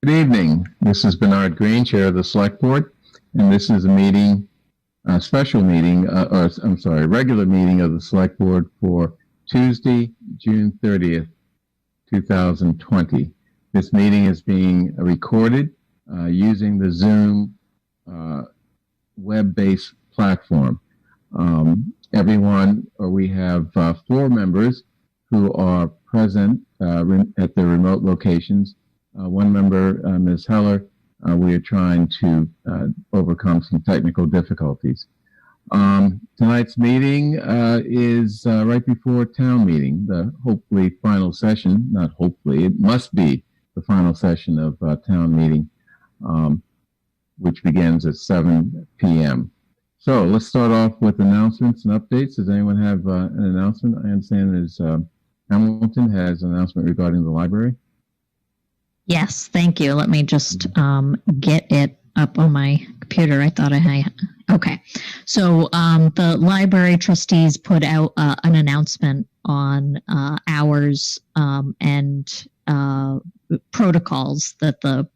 Good evening. This is Bernard Green, Chair of the Selectboard, and this is a meeting, a special meeting, regular meeting of the Selectboard for Tuesday, June 30th, 2020. This meeting is being recorded using the Zoom web-based platform. We have 4 members who are present at their remote locations. One member, Ms. Heller, we are trying to overcome some technical difficulties. Tonight's meeting is right before town meeting, the hopefully final session, not hopefully, it must be the final session of town meeting, which begins at 7 p.m. So let's start off with announcements and updates. Does anyone have an announcement? I understand there's Hamilton has an announcement regarding the library. Yes, thank you. Let me just get it up on my computer. I thought I had. Okay. So the library trustees put out an announcement on hours and protocols that the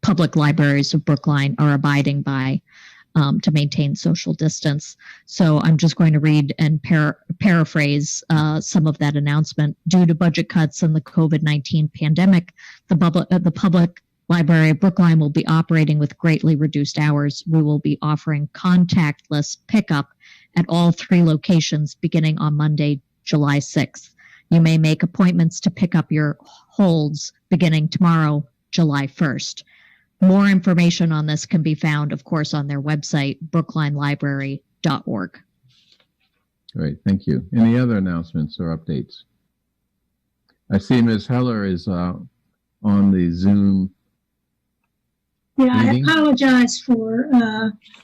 public libraries of Brookline are abiding by to maintain social distance. So I'm just going to read and paraphrase some of that announcement. Due to budget cuts and the COVID-19 pandemic, the public library of Brookline will be operating with greatly reduced hours. We will be offering contactless pickup at all 3 locations beginning on Monday, July 6th. You may make appointments to pick up your holds beginning tomorrow, July 1st. More information on this can be found, of course, on their website, brooklinelibrary.org. Great, thank you. Any other announcements or updates? I see Ms. Heller is on the Zoom meeting. I apologize for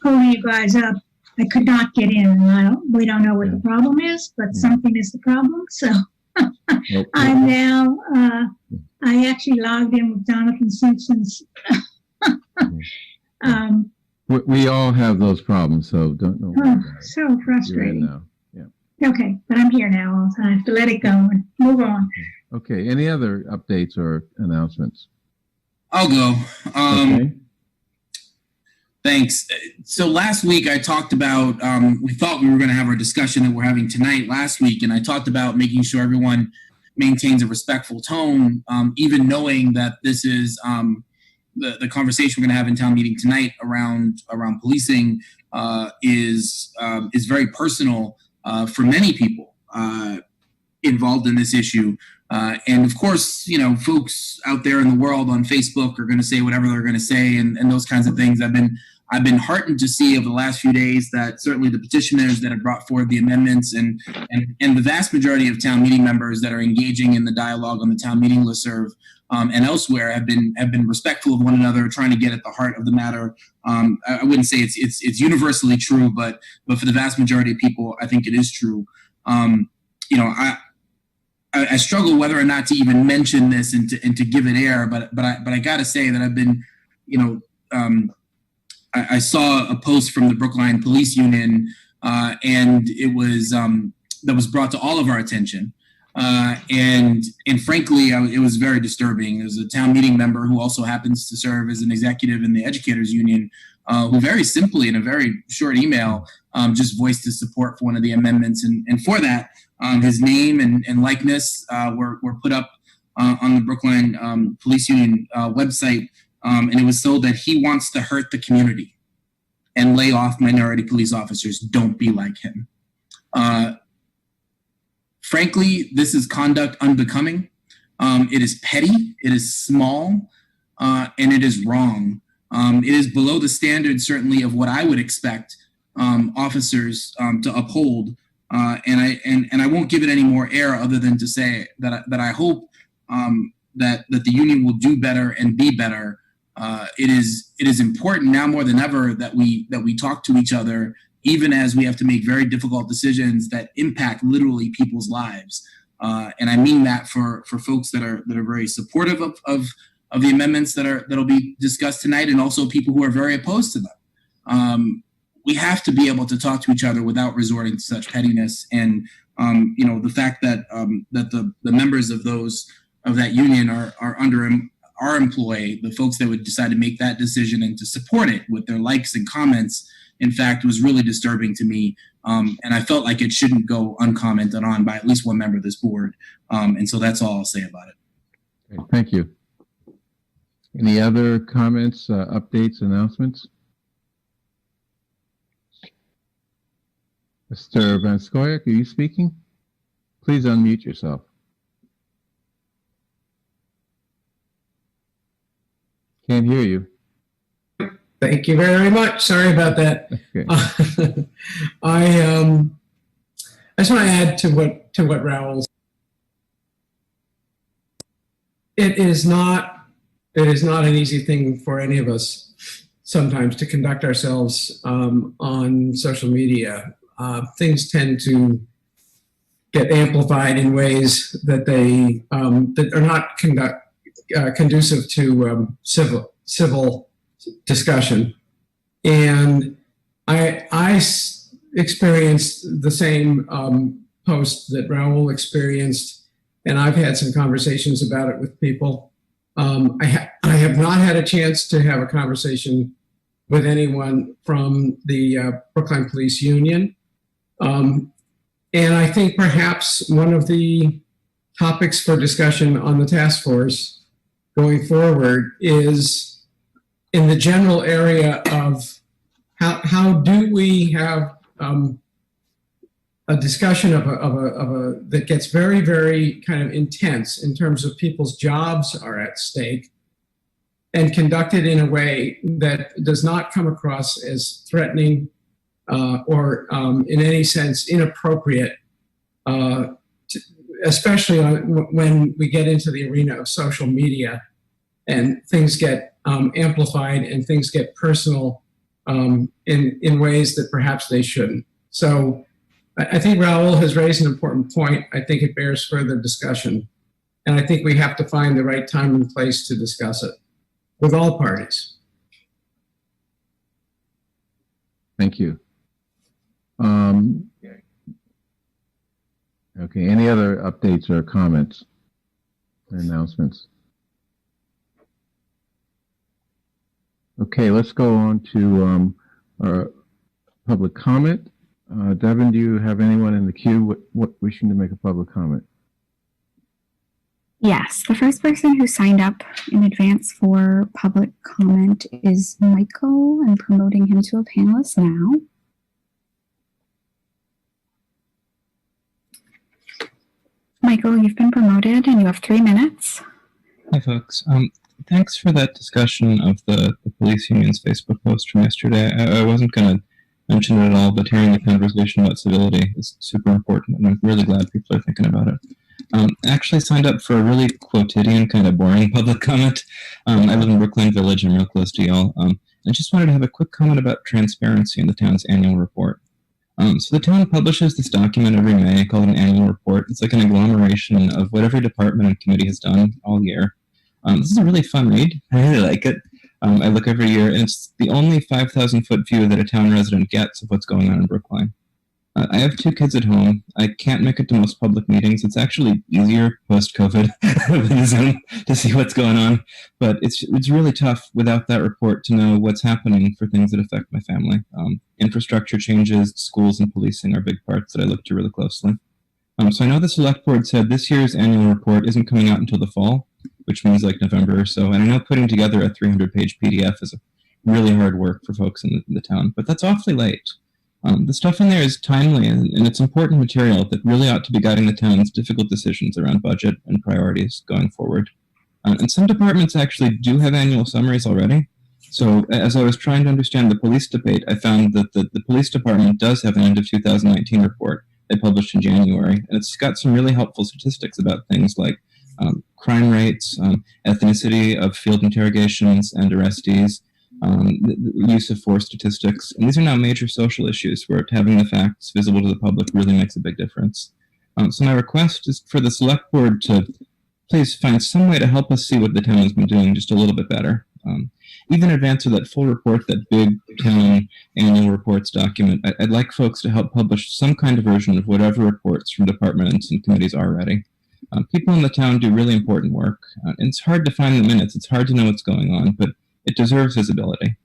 pulling you guys up. I could not get in, and we don't know what the problem is, but something is the problem. So I'm now, I actually logged in with Jonathan Simpson's. We all have those problems, so don't know. Oh, so frustrating. Now. Yeah. Okay, but I'm here now. So I have to let it go and move on. Okay. Any other updates or announcements? I'll go. Okay. Thanks. So last week I talked about, we thought we were going to have our discussion that we're having tonight last week, and I talked about making sure everyone maintains a respectful tone, even knowing that this is the conversation we're going to have in town meeting tonight around policing is very personal for many people involved in this issue. And of course, you know, folks out there in the world on Facebook are going to say whatever they're going to say and those kinds of things. I've been heartened to see over the last few days that certainly the petitioners that have brought forward the amendments and the vast majority of town meeting members that are engaging in the dialogue on the town meeting listserv and elsewhere have been respectful of one another, trying to get at the heart of the matter. I wouldn't say it's universally true, but for the vast majority of people, I think it is true. You know, I struggle whether or not to even mention this and to give it air, but I got to say that I've been, you know, I saw a post from the Brookline Police Union, and it was that was brought to all of our attention, and frankly, it was very disturbing. There's a town meeting member who also happens to serve as an executive in the Educators Union, who very simply, in a very short email, just voiced his support for one of the amendments, and for that, his name and likeness were put up on the Brookline Police Union website. And it was told that he wants to hurt the community and lay off minority police officers. Don't be like him. Frankly, this is conduct unbecoming. It is petty, it is small, and it is wrong. It is below the standard, certainly, of what I would expect officers to uphold. And I won't give it any more air other than to say that I hope that the union will do better and be better. It is important now more than ever that we talk to each other, even as we have to make very difficult decisions that impact literally people's lives. And I mean that for folks that are very supportive of the amendments that'll be discussed tonight, and also people who are very opposed to them. We have to be able to talk to each other without resorting to such pettiness. And the fact that the members of that union are under our employee, the folks that would decide to make that decision and to support it with their likes and comments, in fact, was really disturbing to me. And I felt like it shouldn't go uncommented on by at least one member of this board. And so that's all I'll say about it. Great, thank you. Any other comments, updates, announcements? Mr. Van Scoyoc, are you speaking? Please unmute yourself. Can't hear you. Thank you very much. Sorry about that. Okay. I just want to add to what Raul said. It is not an easy thing for any of us sometimes to conduct ourselves on social media. Things tend to get amplified in ways that they that are not conducive to civil discussion. And I experienced the same post that Raul experienced, and I've had some conversations about it with people. I have not had a chance to have a conversation with anyone from the Brookline Police Union. And I think perhaps one of the topics for discussion on the task force going forward is in the general area of how do we have a discussion of a that gets very, very kind of intense in terms of people's jobs are at stake, and conducted in a way that does not come across as threatening or in any sense inappropriate, especially when we get into the arena of social media and things get amplified and things get personal in ways that perhaps they shouldn't. So I think Raul has raised an important point. I think it bears further discussion. And I think we have to find the right time and place to discuss it with all parties. Thank you. Okay, any other updates or comments or announcements? Okay, let's go on to our public comment. Devin, do you have anyone in the queue wishing to make a public comment? Yes, the first person who signed up in advance for public comment is Michael. I'm promoting him to a panelist now. Michael, you've been promoted and you have 3 minutes. Hi, folks. Thanks for that discussion of the police union's Facebook post from yesterday. I wasn't going to mention it at all, but hearing the conversation about civility is super important, and I'm really glad people are thinking about it. I actually signed up for a really quotidian, kind of boring public comment. I live in Brookline Village. I'm real close to y'all. I just wanted to have a quick comment about transparency in the town's annual report. So the town publishes this document every May called an annual report. It's like an agglomeration of what every department and committee has done all year. This is a really fun read. I really like it. I look every year, and it's the only 5,000-foot view that a town resident gets of what's going on in Brookline. I have 2 kids at home. I can't make it to most public meetings. It's actually easier post-COVID with Zoom to see what's going on, but it's really tough without that report to know what's happening for things that affect my family. Infrastructure changes, schools, and policing are big parts that I look to really closely. So I know the select board said this year's annual report isn't coming out until the fall, which means like November or so, and I know putting together a 300-page PDF is really hard work for folks in the town, but that's awfully late. The stuff in there is timely, and it's important material that really ought to be guiding the town's difficult decisions around budget and priorities going forward. And some departments actually do have annual summaries already. So as I was trying to understand the police debate, I found that the police department does have an end of 2019 report they published in January, and it's got some really helpful statistics about things like crime rates, ethnicity of field interrogations and arrestees, the use of force statistics. And these are now major social issues where having the facts visible to the public really makes a big difference. So my request is for the select board to please find some way to help us see what the town has been doing just a little bit better. Even in advance of that full report, that big town annual reports document, I'd like folks to help publish some kind of version of whatever reports from departments and committees are ready. People in the town do really important work. It's hard to find the minutes. It's hard to know what's going on, but it deserves visibility.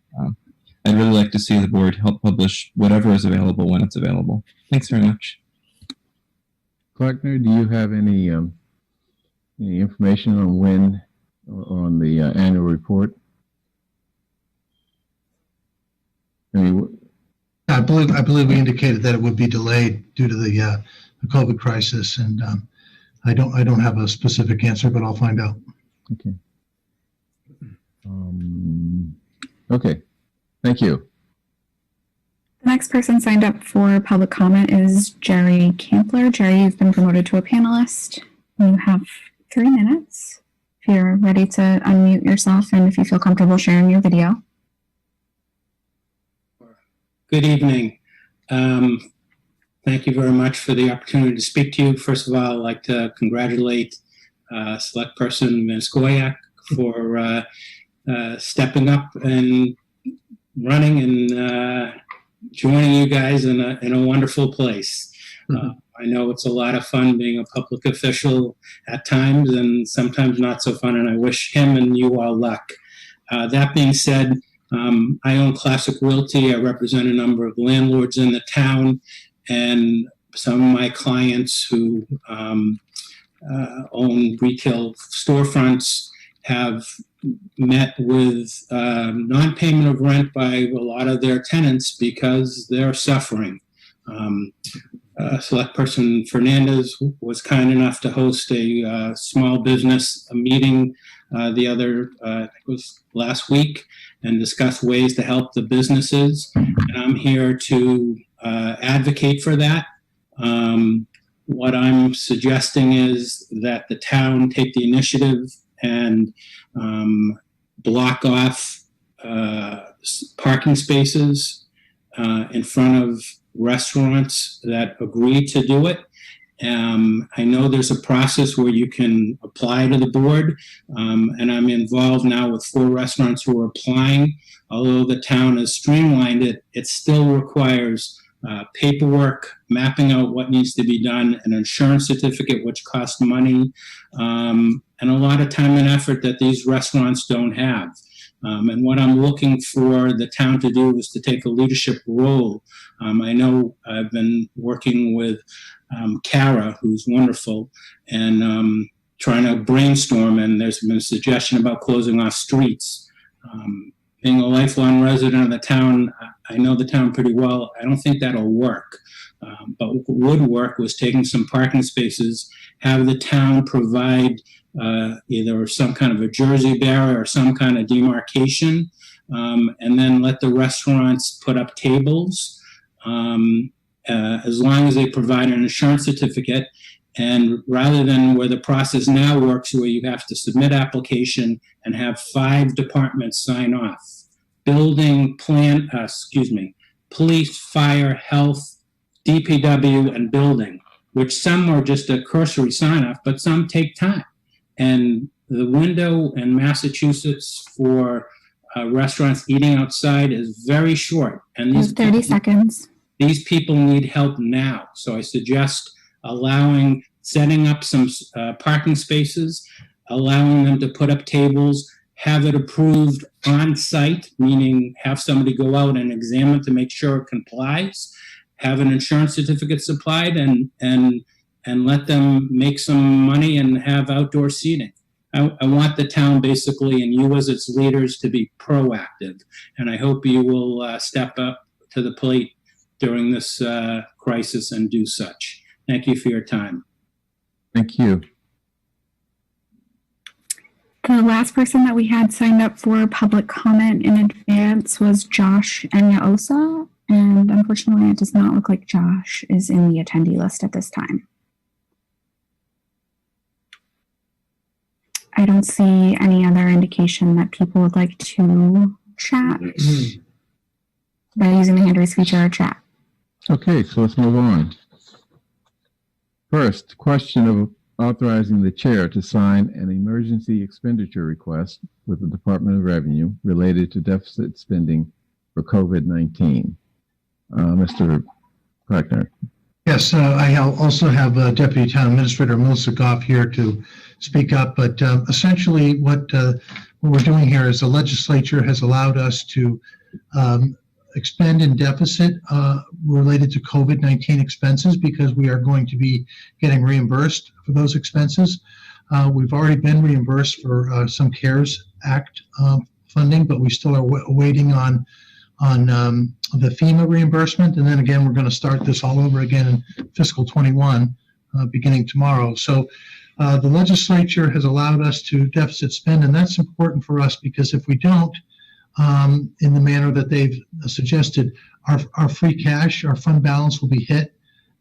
I'd really like to see the board help publish whatever is available when it's available. Thanks very much. Clarkner, do you have any information on when on the annual report? I believe we indicated that it would be delayed due to the COVID crisis, and I don't have a specific answer, but I'll find out. Okay. Okay. Thank you. The next person signed up for public comment is Jerry Campler. Jerry, you've been promoted to a panelist. You have 3 minutes if you're ready to unmute yourself and if you feel comfortable sharing your video. Good evening. Thank you very much for the opportunity to speak to you. First of all, I'd like to congratulate Select Person Minskoyak for stepping up and running and joining you guys in a wonderful place. I know it's a lot of fun being a public official at times and sometimes not so fun, and I wish him and you all luck. That being said, I own Classic Realty. I represent a number of landlords in the town, and some of my clients who own retail storefronts have met with non-payment of rent by a lot of their tenants because they're suffering. Select Person Fernandez was kind enough to host a small business meeting the other, I think it was last week, and discuss ways to help the businesses. And I'm here to advocate for that. What I'm suggesting is that the town take the initiative and block off parking spaces in front of restaurants that agree to do it. I know there's a process where you can apply to the board, and I'm involved now with 4 restaurants who are applying. Although the town has streamlined it, it still requires paperwork, mapping out what needs to be done, an insurance certificate, which costs money, and a lot of time and effort that these restaurants don't have. And what I'm looking for the town to do is to take a leadership role. I know I've been working with Kara, who's wonderful, and trying to brainstorm, and there's been a suggestion about closing off streets. Being a lifelong resident of the town, I know the town pretty well. I don't think that'll work. But what would work was taking some parking spaces, have the town provide either some kind of a Jersey barrier or some kind of demarcation, and then let the restaurants put up tables as long as they provide an insurance certificate. And rather than where the process now works, where you have to submit application and have 5 departments sign off, building, police, fire, health, DPW, and building, which some are just a cursory sign off, but some take time. And the window in Massachusetts for restaurants eating outside is very short. And these 30 seconds. These people need help now. So I suggest setting up some parking spaces, allowing them to put up tables, have it approved on site, meaning have somebody go out and examine to make sure it complies, have an insurance certificate supplied, and let them make some money and have outdoor seating. I want the town basically, and you as its leaders, to be proactive. And I hope you will step up to the plate during this crisis and do such. Thank you for your time. Thank you. The last person that we had signed up for public comment in advance was Josh Enyaosa, and unfortunately it does not look like Josh is in the attendee list at this time. I don't see any other indication that people would like to chat by using the hand raise feature or chat. Okay, so let's move on. First, question of authorizing the chair to sign an emergency expenditure request with the Department of Revenue related to deficit spending for COVID-19. Mr. Clarkner. Yes, I also have Deputy Town Administrator Melissa Goff here to speak up, but essentially what we're doing here is the legislature has allowed us to expend in deficit related to COVID-19 expenses because we are going to be getting reimbursed for those expenses. We've already been reimbursed for some CARES Act funding, but we still are waiting on the FEMA reimbursement. And then again, we're going to start this all over again in fiscal 21, beginning tomorrow. So the legislature has allowed us to deficit spend, and that's important for us because if we don't, in the manner that they've suggested, our free cash, our fund balance will be hit,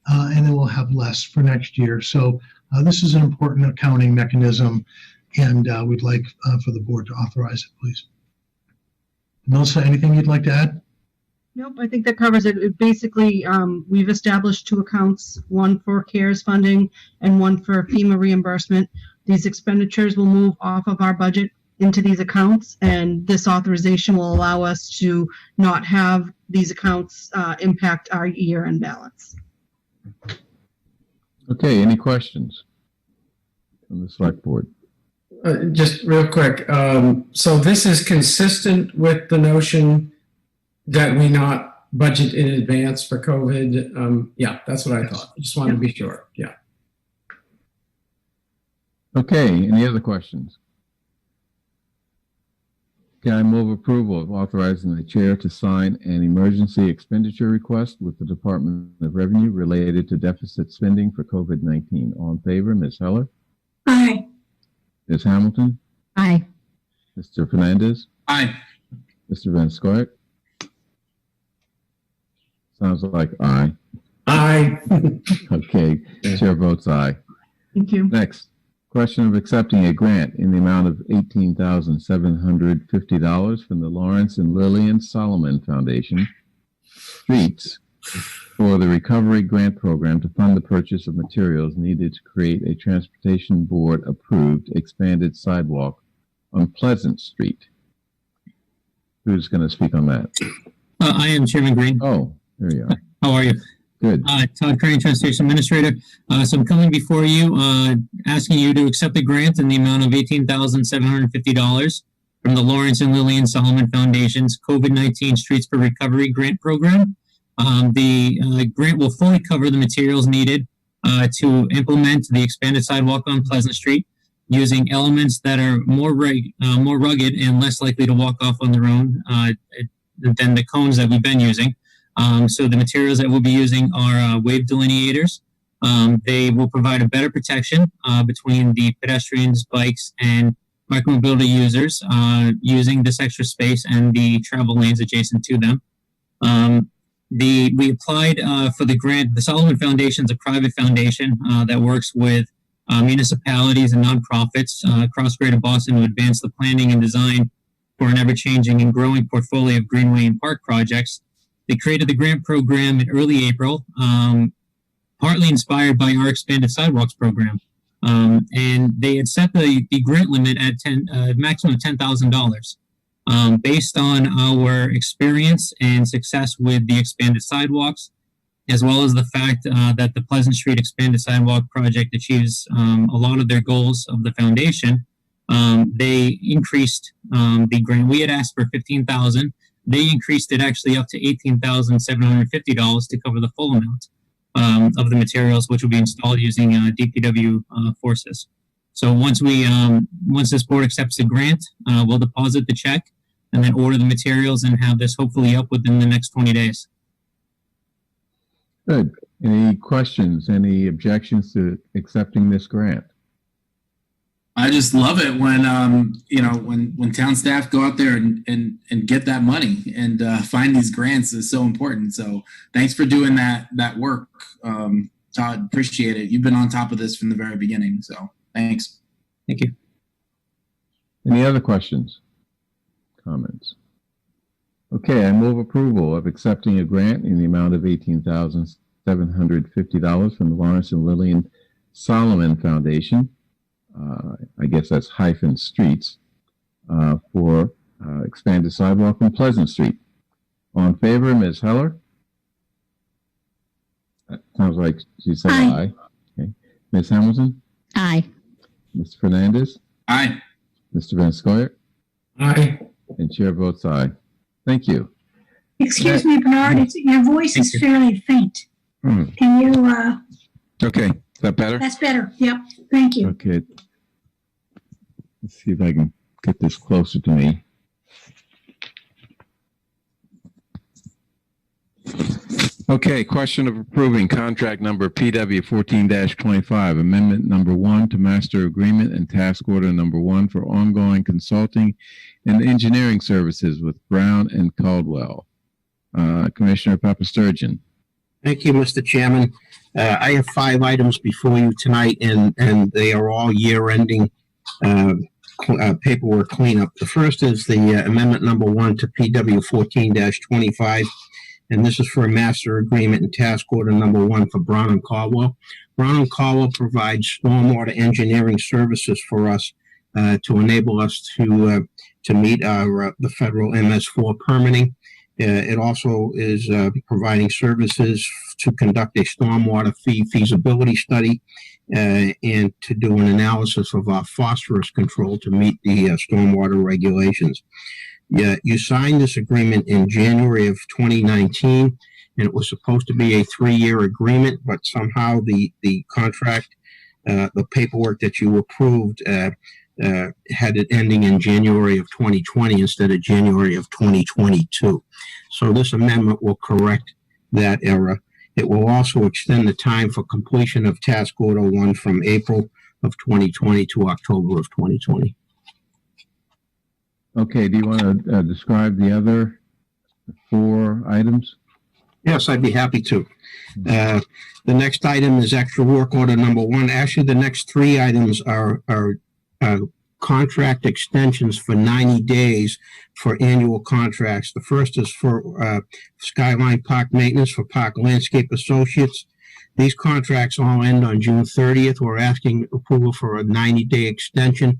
and then we'll have less for next year. So this is an important accounting mechanism, and we'd like for the board to authorize it, please. Melissa, anything you'd like to add? Nope, I think that covers it. Basically, we've established 2 accounts, one for CARES funding and one for FEMA reimbursement. These expenditures will move off of our budget into these accounts, and this authorization will allow us to not have these accounts impact our year-end balance. Okay, any questions from the select board? Just real quick. So this is consistent with the notion that we not budget in advance for COVID. Yeah, that's what I thought. I just wanted to be sure. Yeah. Okay, any other questions? Can I move approval of authorizing the chair to sign an emergency expenditure request with the Department of Revenue related to deficit spending for COVID-19? All in favor, Ms. Heller? Aye. Ms. Hamilton? Aye. Mr. Fernandez? Aye. Mr. Van Scoyac? Sounds like aye. Aye. Okay, chair votes aye. Thank you. Next, question of accepting a grant in the amount of $18,750 from the Lawrence and Lillian Solomon Foundation Streets for the Recovery Grant Program to fund the purchase of materials needed to create a Transportation Board approved expanded sidewalk on Pleasant Street. Who's going to speak on that? I am Chairman Green. Oh, there you are. How are you? Good. Todd Crane, Transportation Administrator. So I'm coming before you, asking you to accept the grant in the amount of $18,750 from the Lawrence and Lillian Solomon Foundation's COVID-19 Streets for Recovery Grant Program. The grant will fully cover the materials needed to implement the expanded sidewalk on Pleasant Street using elements that are more rugged and less likely to walk off on their own than the cones that we've been using. So the materials that we'll be using are wave delineators. They will provide a better protection between the pedestrians, bikes, and micromobility users using this extra space and the travel lanes adjacent to them. We applied for the grant. The Solomon Foundation is a private foundation that works with municipalities and nonprofits across Greater Boston to advance the planning and design for an ever-changing and growing portfolio of greenway and park projects. They created the grant program in early April, partly inspired by our Expanded Sidewalks program. And they had set the grant limit at maximum of $10,000. Based on our experience and success with the Expanded Sidewalks, as well as the fact that the Pleasant Street Expanded Sidewalk project achieves a lot of their goals of the foundation, they increased the grant. We had asked for $15,000. They increased it actually up to $18,750 to cover the full amount of the materials, which will be installed using DPW forces. So once this board accepts the grant, we'll deposit the check and then order the materials and have this hopefully up within the next 20 days. Good. Any questions, any objections to accepting this grant? I just love it when when town staff go out there and get that money and find these grants is so important. So thanks for doing that work, Todd. Appreciate it. You've been on top of this from the very beginning. So thanks. Thank you. Any other questions, comments? Okay, I move approval of accepting a grant in the amount of $18,750 from the Lawrence and Lillian Solomon Foundation. I guess that's hyphen streets, for expanded sidewalk on Pleasant Street. All in favor, Ms. Heller? Sounds like she said Aye. aye. Okay. Ms. Hamilton? Aye. Mr. Fernandez? Aye. Mr. Van Scoyer? Aye. And chair votes aye. Thank you. Excuse me, Bernard, your voice is fairly faint. Hmm. Can you, Okay. Is that better? that's better. Yep, thank you. Okay. Let's see if I can get this closer to me. Okay, question of approving contract number PW 14-25, amendment number 1 to master agreement and task order number 1 for ongoing consulting and engineering services with Brown and Caldwell. Commissioner Papasturgeon. Thank you, Mr. Chairman. I have 5 items before you tonight, and they are all year-ending paperwork cleanup. The first is the amendment number 1 to PW 14-25, and this is for a master agreement and task order number 1 for Brown and Caldwell. Brown and Caldwell provides stormwater engineering services for us to enable us to meet our the federal MS4 permitting. It also is providing services to conduct a stormwater feasibility study and to do an analysis of our phosphorus control to meet the stormwater regulations. You signed this agreement in January of 2019, and it was supposed to be a 3-year agreement, but somehow the contract, the paperwork that you approved had it ending in January of 2020 instead of January of 2022. So this amendment will correct that error. It will also extend the time for completion of task order 1 from April of 2020 to October of 2020. Okay, do you want to describe the other 4 items? Yes, I'd be happy to. The next item is extra work order number 1. Actually, the next 3 items are contract extensions for 90 days for annual contracts. The first is for Skyline Park Maintenance for Park Landscape Associates. These contracts all end on June 30th. We're asking approval for a 90-day extension.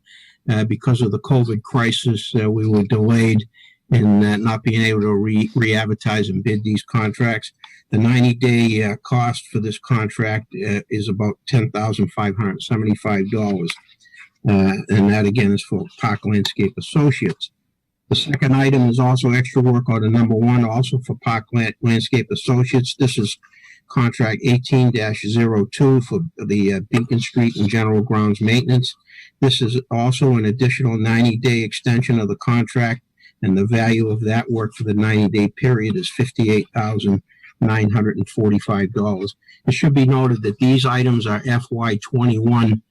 Because of the COVID crisis, we were delayed in not being able to re-advertise and bid these contracts. The 90-day cost for this contract is about $10,575. And that again is for Park Landscape Associates. The second item is also extra work order number 1, also for Park Landscape Associates. This is contract 18-02 for the Beacon Street and General Grounds Maintenance. This is also an additional 90-day extension of the contract, and the value of that work for the 90-day period is $58,945. It should be noted that these items are FY21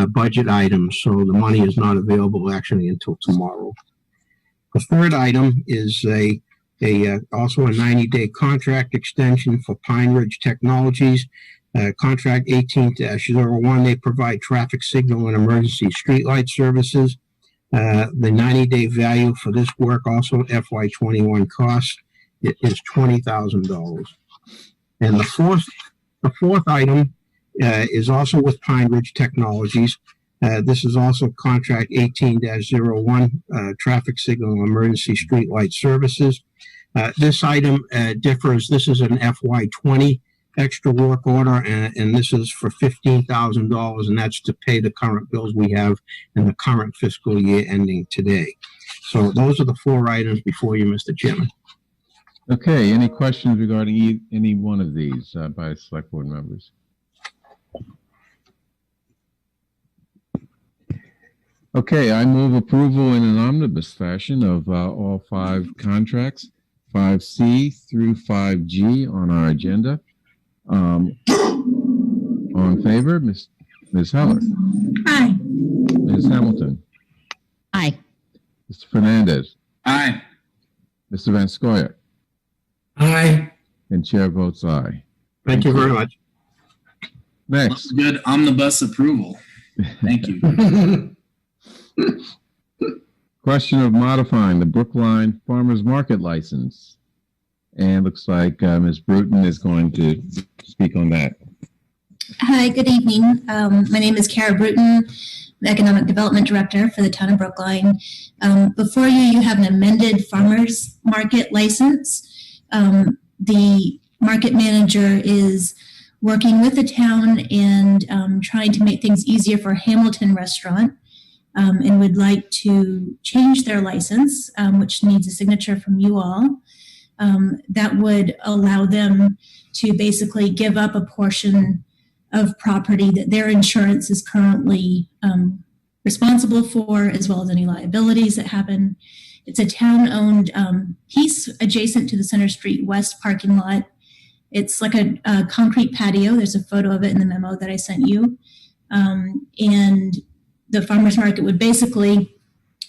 budget items, so the money is not available actually until tomorrow. The third item is also a 90-day contract extension for Pine Ridge Technologies. Contract 18-01, they provide traffic signal and emergency streetlight services. The 90-day value for this work, also FY21 cost, is $20,000. And the fourth item is also with Pine Ridge Technologies. This is also contract 18-01, traffic signal and emergency streetlight services. This item differs. This is an FY20 extra work order, and this is for $15,000, and that's to pay the current bills we have in the current fiscal year ending today. So those are the 4 items before you, Mr. Chairman. Okay, any questions regarding any one of these by select board members? Okay, I move approval in an omnibus fashion of all 5 contracts, 5C through 5G on our agenda. All in favor, Ms. Heller? Aye. Ms. Hamilton? Aye. Mr. Fernandez? Aye. Mr. Van Scoyer? Aye. And chair votes aye. Thank you very much. Next. Good omnibus approval. Thank you. Question of modifying the Brookline Farmers Market license. And looks like Ms. Bruton is going to speak on that. Hi, good evening. My name is Kara Bruton, the Economic Development Director for the town of Brookline. Before you have an amended farmers market license. The market manager is working with the town and trying to make things easier for Hamilton Restaurant, and would like to change their license, which needs a signature from you all. That would allow them to basically give up a portion of property that their insurance is currently responsible for, as well as any liabilities that happen. It's a town-owned piece adjacent to the Center Street West parking lot. It's like a concrete patio. There's a photo of it in the memo that I sent you. And the farmers market would basically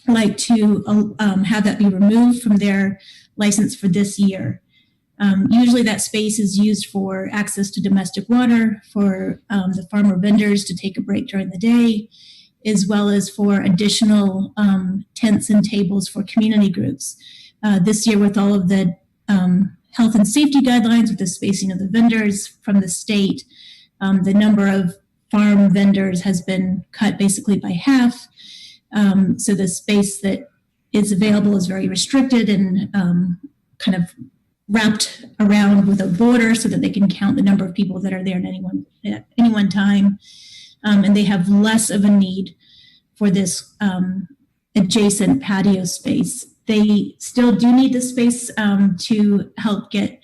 like to have that be removed from their license for this year. Usually that space is used for access to domestic water, for the farmer vendors to take a break during the day, as well as for additional tents and tables for community groups. This year, with all of the health and safety guidelines, with the spacing of the vendors from the state, the number of farm vendors has been cut basically by half. So the space that is available is very restricted and kind of wrapped around with a border so that they can count the number of people that are there at any one time. And they have less of a need for this adjacent patio space. They still do need the space to help get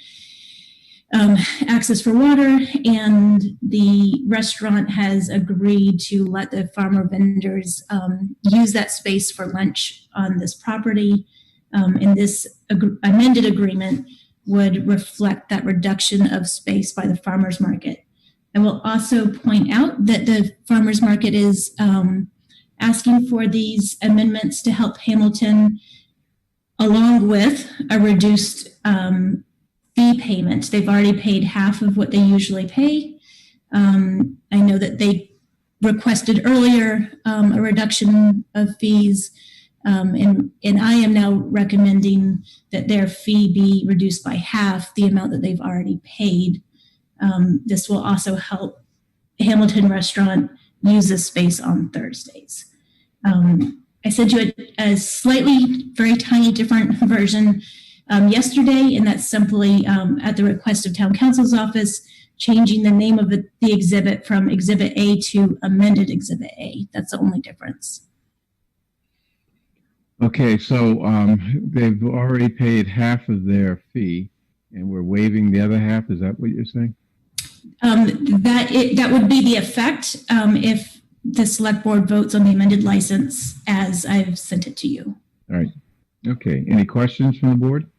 access for water, and the restaurant has agreed to let the farmer vendors use that space for lunch on this property. And this amended agreement would reflect that reduction of space by the farmers market. I will also point out that the farmers market is asking for these amendments to help Hamilton, along with a reduced fee payment. They've already paid half of what they usually pay. I know that they requested earlier a reduction of fees, and I am now recommending that their fee be reduced by half the amount that they've already paid. This will also help Hamilton Restaurant use this space on Thursdays. I sent you a slightly, very tiny different version yesterday, and that's simply at the request of Town Council's office, changing the name of the exhibit from Exhibit A to Amended Exhibit A. That's the only difference. Okay, so they've already paid half of their fee, and we're waiving the other half. Is that what you're saying? That would be the effect if the select board votes on the amended license as I've sent it to you. All right. Okay. Any questions from the board?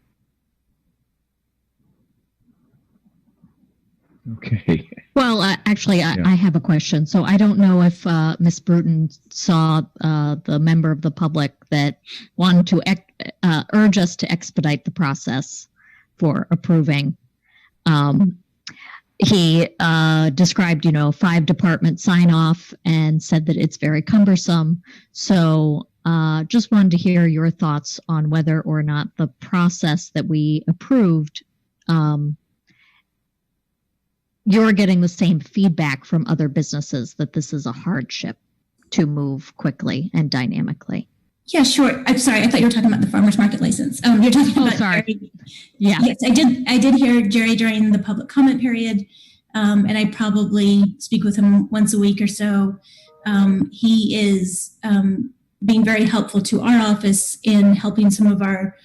Okay. Well, actually, I have a question. So I don't know if Ms. Bruton saw the member of the public that wanted to urge us to expedite the process for approving. He described, 5 department sign off and said that it's very cumbersome. So just wanted to hear your thoughts on whether or not the process that we approved, you're getting the same feedback from other businesses that this is a hardship to move quickly and dynamically. Yeah, sure. I'm sorry. I thought you were talking about the farmers market license. You're talking about sorry. Jerry. Yeah. Yes, I did hear Jerry during the public comment period, and I probably speak with him once a week or so. He is being very helpful to our office in helping some of our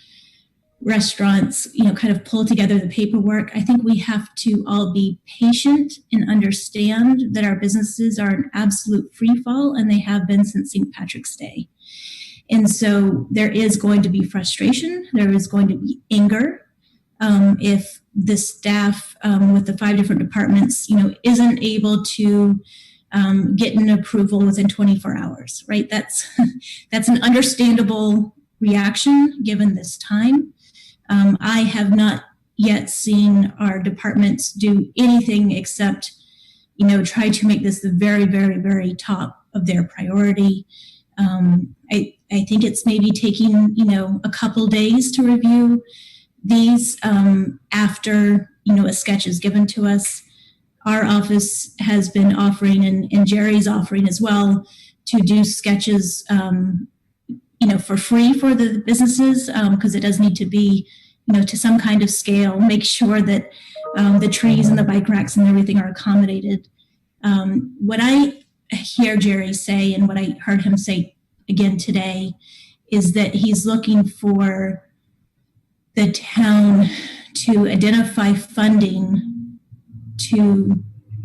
restaurants, kind of pull together the paperwork. I think we have to all be patient and understand that our businesses are an absolute free fall, and they have been since St. Patrick's Day. And so there is going to be frustration. There is going to be anger if the staff with the 5 different departments, isn't able to get an approval within 24 hours, right? That's an understandable reaction given this time. I have not yet seen our departments do anything except, try to make this the very, very, very top of their priority. I think it's maybe taking, a couple days to review these after, a sketch is given to us. Our office has been offering, and Jerry's offering as well, to do sketches, for free for the businesses, because it does need to be, to some kind of scale, make sure that the trees and the bike racks and everything are accommodated. What I hear Jerry say, and what I heard him say again today, is that he's looking for the town to identify funding to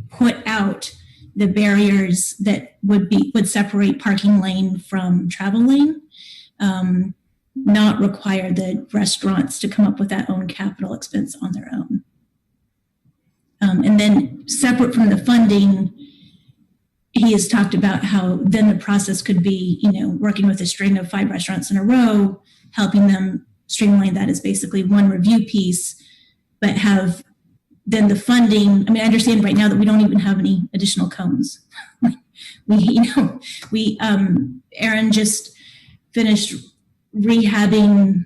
put out the barriers that would separate parking lane from travel lane, not require the restaurants to come up with that own capital expense on their own. And then separate from the funding, he has talked about how then the process could be, working with a string of 5 restaurants in a row, helping them streamline that as basically one review piece, but have then the funding. I mean, I understand right now that we don't even have any additional cones. Aaron just finished rehabbing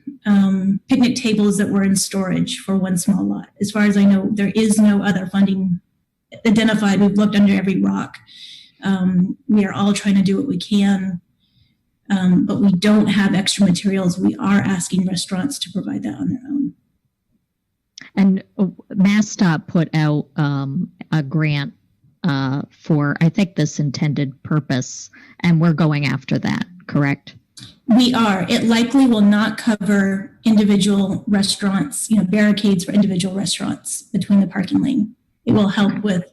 picnic tables that were in storage for one small lot. As far as I know, there is no other funding identified. We've looked under every rock. We are all trying to do what we can, but we don't have extra materials. We are asking restaurants to provide that on their own. And MassDOT put out a grant for, I think, this intended purpose, and we're going after that, correct? We are. It likely will not cover individual restaurants, barricades for individual restaurants between the parking lane. It will help with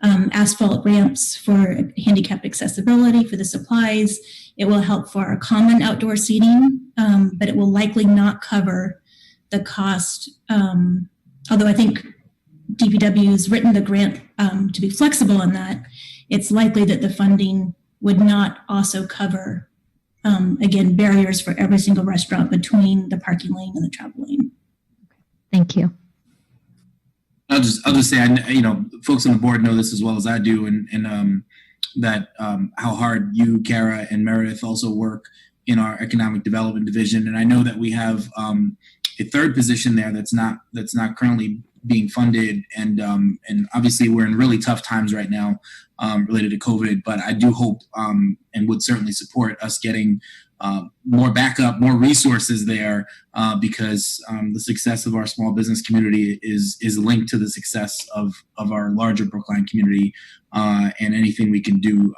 asphalt ramps for handicapped accessibility for the supplies. It will help for our common outdoor seating, but it will likely not cover the cost. Although I think DPW has written the grant to be flexible on that, it's likely that the funding would not also cover, again, barriers for every single restaurant between the parking lane and the travel lane. Thank you. I'll just say, folks on the board know this as well as I do, and that how hard you, Kara, and Meredith also work in our economic development division. And I know that we have a third position there that's not currently being funded, and obviously we're in really tough times right now related to COVID. But I do hope and would certainly support us getting more backup, more resources there, because the success of our small business community is linked to the success of our larger Brookline community, and anything we can do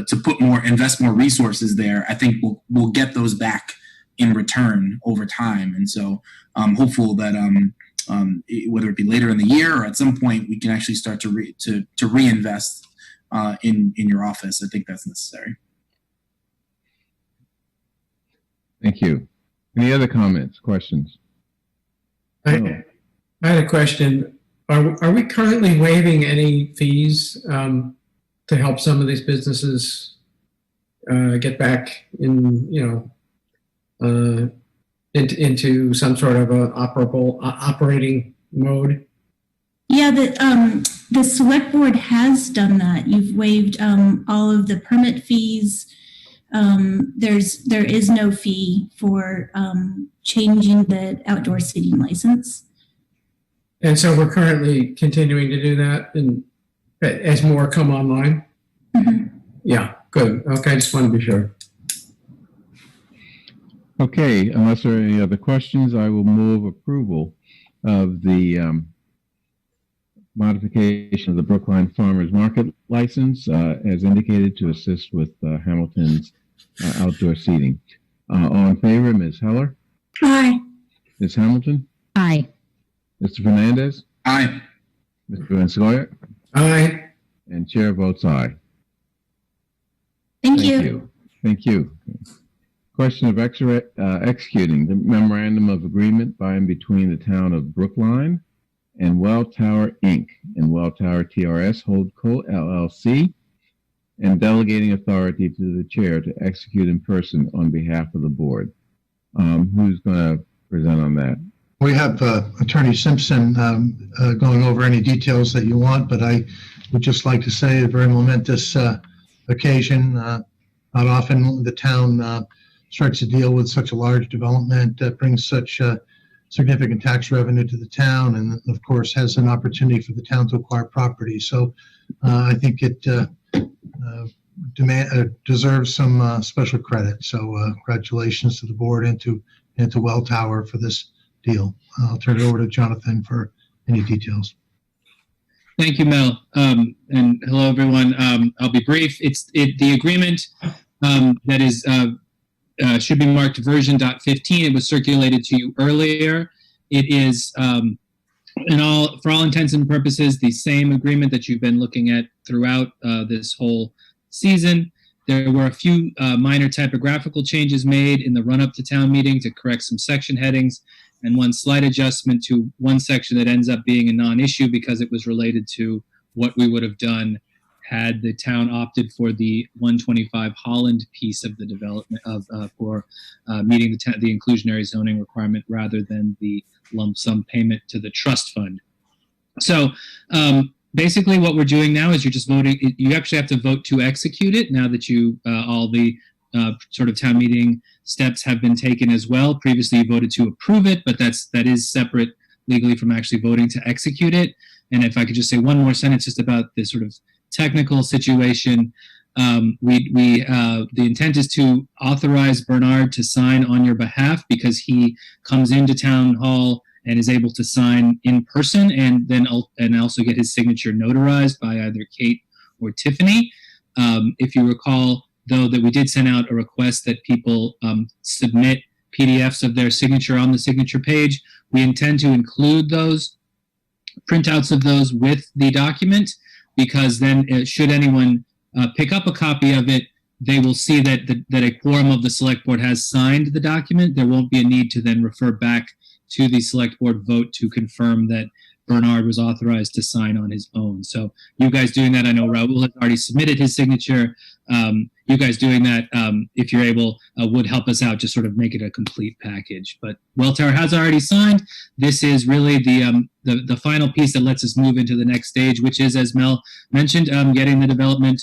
to invest more resources there, I think we'll get those back in return over time. And so I'm hopeful that whether it be later in the year or at some point, we can actually start to reinvest in your office. I think that's necessary. Thank you. Any other comments, questions? I had a question. Are we currently waiving any fees to help some of these businesses get back into some sort of a operating mode? Yeah, the Selectboard has done that. You've waived all of the permit fees. There is no fee for changing the outdoor seating license. And so we're currently continuing to do that, and as more come online. Mm-hmm. Yeah, good. Okay, I just want to be sure. Okay, unless there are any other questions, I will move approval of the modification of the Brookline Farmers Market license as indicated to assist with Hamilton's outdoor seating. All in favor, Ms. Heller? Aye. Ms. Hamilton? Aye. Mr. Fernandez? Aye. Mr. Vanscoy? Aye. And chair votes aye. Thank you. Thank you. Question of executing the memorandum of agreement by and between the town of Brookline and Well Tower Inc. and Well Tower TRS Holdco LLC, and delegating authority to the chair to execute in person on behalf of the board. Who's going to present on that? We have Attorney Simpson going over any details that you want, but I would just like to say a very momentous occasion. Not often the town starts to deal with such a large development that brings such significant tax revenue to the town, and of course has an opportunity for the town to acquire property. So I think it deserves some special credit. So congratulations to the board and to Well Tower for this deal. I'll turn it over to Jonathan for any details. Thank you, Mel. And hello, everyone. I'll be brief. The agreement that is should be marked version.15. It was circulated to you earlier. It is, for all intents and purposes, the same agreement that you've been looking at throughout this whole season. There were a few minor typographical changes made in the run-up to town meeting to correct some section headings, and one slight adjustment to one section that ends up being a non-issue because it was related to what we would have done had the town opted for the 125 Holland piece of the development for meeting the inclusionary zoning requirement rather than the lump sum payment to the trust fund. So basically what we're doing now is you're just voting. You actually have to vote to execute it now that you all the sort of town meeting steps have been taken as well. Previously you voted to approve it, but that is separate legally from actually voting to execute it. And if I could just say one more sentence just about this sort of technical situation. The intent is to authorize Bernard to sign on your behalf because he comes into town hall and is able to sign in person and also get his signature notarized by either Kate or Tiffany. If you recall, though, that we did send out a request that people submit PDFs of their signature on the signature page. We intend to include those printouts of those with the document, because then should anyone pick up a copy of it, they will see that a quorum of the select board has signed the document. There won't be a need to then refer back to the select board vote to confirm that Bernard was authorized to sign on his own. So you guys doing that, I know Raul has already submitted his signature. You guys doing that, if you're able, would help us out to sort of make it a complete package. But Welltower has already signed. This is really the final piece that lets us move into the next stage, which is, as Mel mentioned, getting the development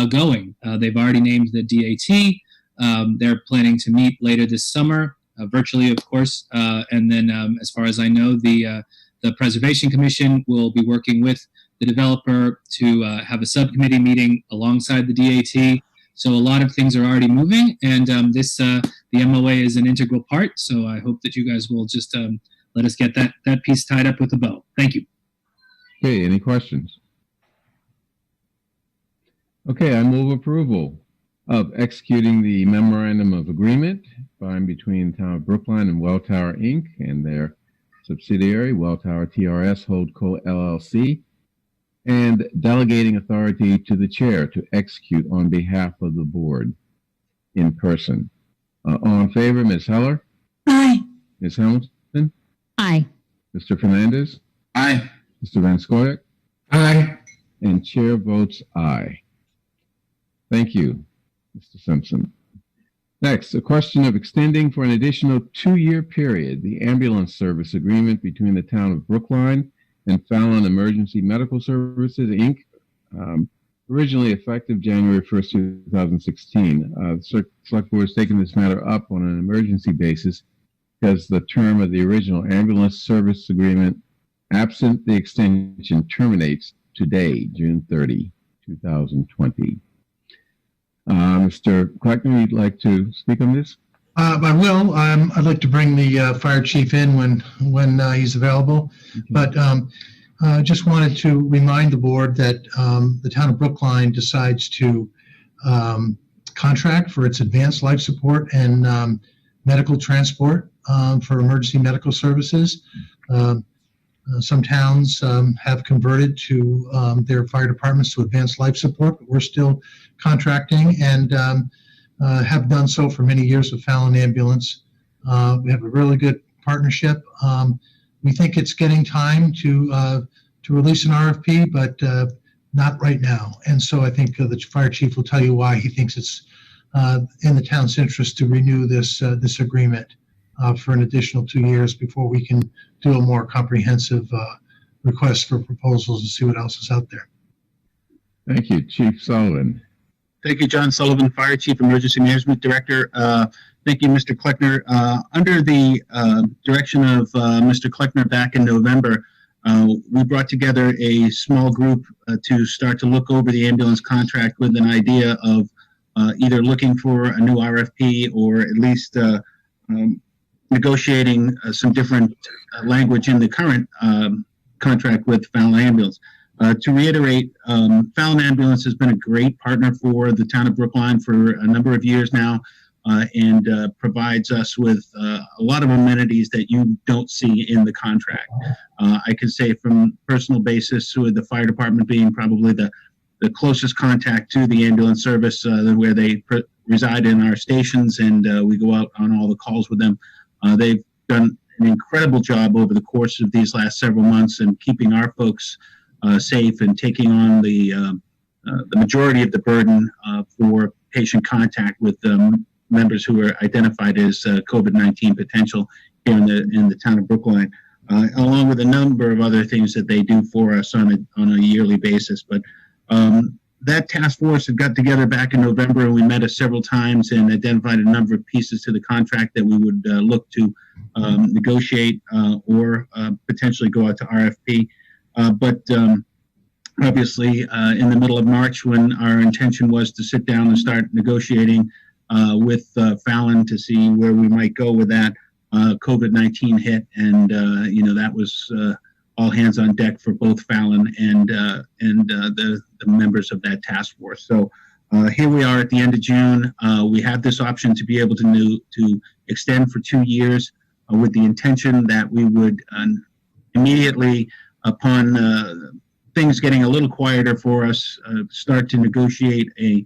going. They've already named the DAT. They're planning to meet later this summer, virtually, of course. And then, as far as I know, the Preservation Commission will be working with the developer to have a subcommittee meeting alongside the DAT. So a lot of things are already moving, and the MOA is an integral part. So I hope that you guys will just let us get that piece tied up with a bow. Thank you. Okay, any questions? Okay, I move approval of executing the memorandum of agreement signed between the Town of Brookline and Welltower Inc. and their subsidiary, Welltower TRS Holdco LLC, and delegating authority to the chair to execute on behalf of the board in person. All in favor, Ms. Heller? Aye. Ms. Hamilton? Aye. Mr. Fernandez? Aye. Mr. Van Scoyac? Aye. And chair votes aye. Thank you, Mr. Simpson. Next, a question of extending for an additional 2-year period the ambulance service agreement between the Town of Brookline and Fallon Emergency Medical Services, Inc., originally effective January 1st, 2016. The Select Board has taken this matter up on an emergency basis because the term of the original ambulance service agreement, absent the extension, terminates today, June 30, 2020. Mr. Kleckner, you'd like to speak on this? I will. I'd like to bring the fire chief in when he's available. Okay. But I just wanted to remind the board that the Town of Brookline decides to contract for its advanced life support and medical transport for emergency medical services. Some towns have converted to their fire departments to advanced life support, but we're still contracting and have done so for many years with Fallon Ambulance. We have a really good partnership. We think it's getting time to release an RFP, but not right now. And so I think the fire chief will tell you why he thinks it's in the town's interest to renew this agreement for an additional 2 years before we can do a more comprehensive request for proposals and see what else is out there. Thank you, Chief Sullivan. Thank you, John Sullivan, Fire Chief, Emergency Management Director. Thank you, Mr. Kleckner. Under the direction of Mr. Kleckner back in November, we brought together a small group to start to look over the ambulance contract with an idea of either looking for a new RFP or at least negotiating some different language in the current contract with Fallon Ambulance. To reiterate, Fallon Ambulance has been a great partner for the town of Brookline for a number of years now, and provides us with a lot of amenities that you don't see in the contract. I can say from personal basis, with the fire department being probably the closest contact to the ambulance service, where they reside in our stations, and we go out on all the calls with them. They've done an incredible job over the course of these last several months in keeping our folks safe and taking on the majority of the burden for patient contact with members who are identified as COVID-19 potential here in the town of Brookline, along with a number of other things that they do for us on a yearly basis. But that task force had got together back in November, and we met several times and identified a number of pieces to the contract that we would look to negotiate or potentially go out to RFP. But obviously, in the middle of March, when our intention was to sit down and start negotiating with Fallon to see where we might go with that, COVID-19 hit, and that was all hands on deck for both Fallon and the members of that task force. So here we are at the end of June. We have this option to be able to extend for 2 years with the intention that we would immediately, upon things getting a little quieter for us, start to negotiate an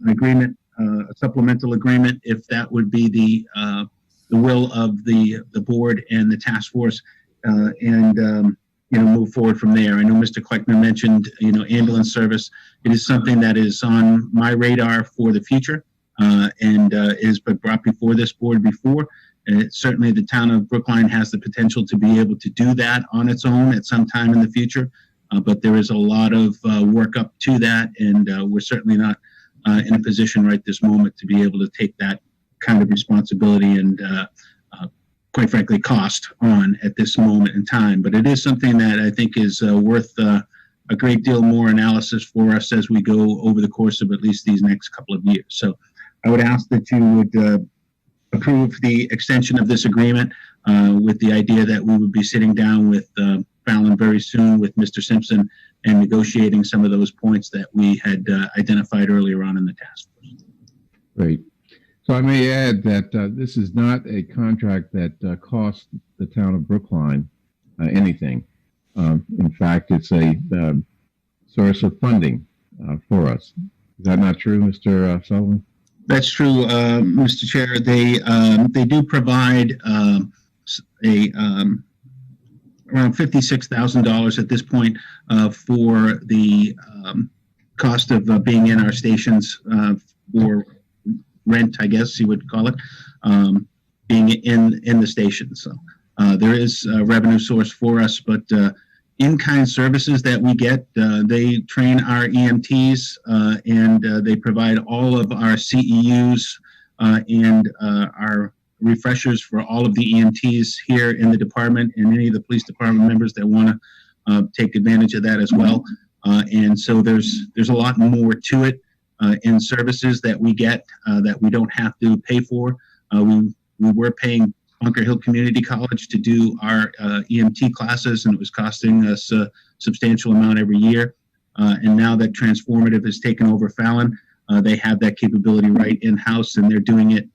agreement, a supplemental agreement, if that would be the will of the board and the task force, and move forward from there. I know Mr. Kleckner mentioned ambulance service. It is something that is on my radar for the future, and is been brought before this board before. And certainly the town of Brookline has the potential to be able to do that on its own at some time in the future, but there is a lot of work up to that, and we're certainly not in a position right this moment to be able to take that kind of responsibility and quite frankly cost on at this moment in time. But it is something that I think is worth a great deal more analysis for us as we go over the course of at least these next couple of years. So I would ask that you would approve the extension of this agreement, with the idea that we would be sitting down with Fallon very soon with Mr. Simpson and negotiating some of those points that we had identified earlier on in the task force. Great. So I may add that this is not a contract that costs the town of Brookline anything. In fact, it's a source of funding for us. Is that not true, Mr. Sullivan? That's true, Mr. Chair. They do provide around $56,000 at this point for the cost of being in our stations for rent, I guess you would call it, being in the station. So there is a revenue source for us, but in-kind services that we get, they train our EMTs, and they provide all of our CEUs and our refreshers for all of the EMTs here in the department, and any of the police department members that want to take advantage of that as well. And so there's a lot more to it in services that we get that we don't have to pay for. We were paying Bunker Hill Community College to do our EMT classes, and it was costing us a substantial amount every year. And now that Transformative has taken over Fallon, they have that capability right in-house, and they're doing it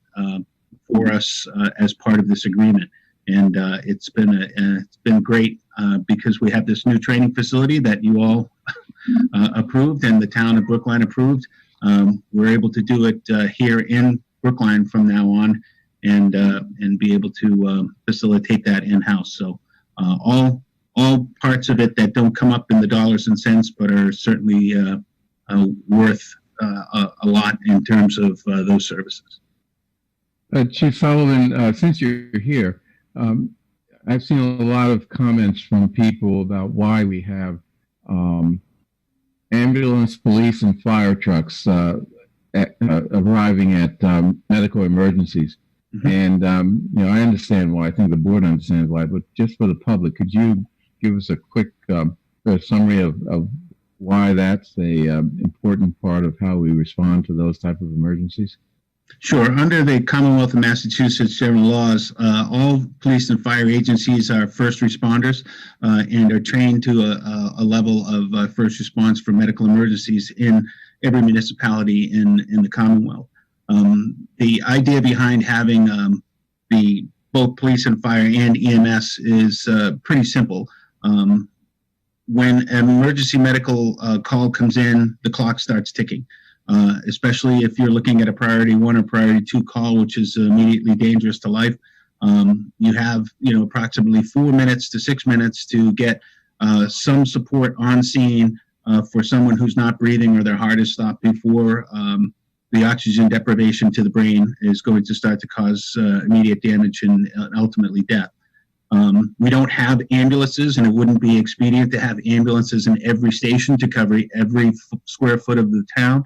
for us as part of this agreement. And it's been great because we have this new training facility that you all approved and the town of Brookline approved. We're able to do it here in Brookline from now on, and be able to facilitate that in-house. So all parts of it that don't come up in the dollars and cents, but are certainly worth a lot in terms of those services. Chief Sullivan, since you're here, I've seen a lot of comments from people about why we have ambulance, police, and fire trucks arriving at medical emergencies. Mm-hmm. And, I understand why. I think the board understands why. But just for the public, could you give us a quick summary of why that's a important part of how we respond to those type of emergencies? Sure. Under the Commonwealth of Massachusetts general laws, all police and fire agencies are first responders and are trained to a level of first response for medical emergencies in every municipality in the Commonwealth. The idea behind having the both police and fire and EMS is pretty simple. When an emergency medical call comes in, the clock starts ticking. Especially if you're looking at a priority 1 or priority 2 call, which is immediately dangerous to life. You have, approximately 4 minutes to 6 minutes to get some support on scene for someone who's not breathing or their heart is stopped before the oxygen deprivation to the brain is going to start to cause immediate damage and ultimately death. We don't have ambulances, and it wouldn't be expedient to have ambulances in every station to cover every square foot of the town.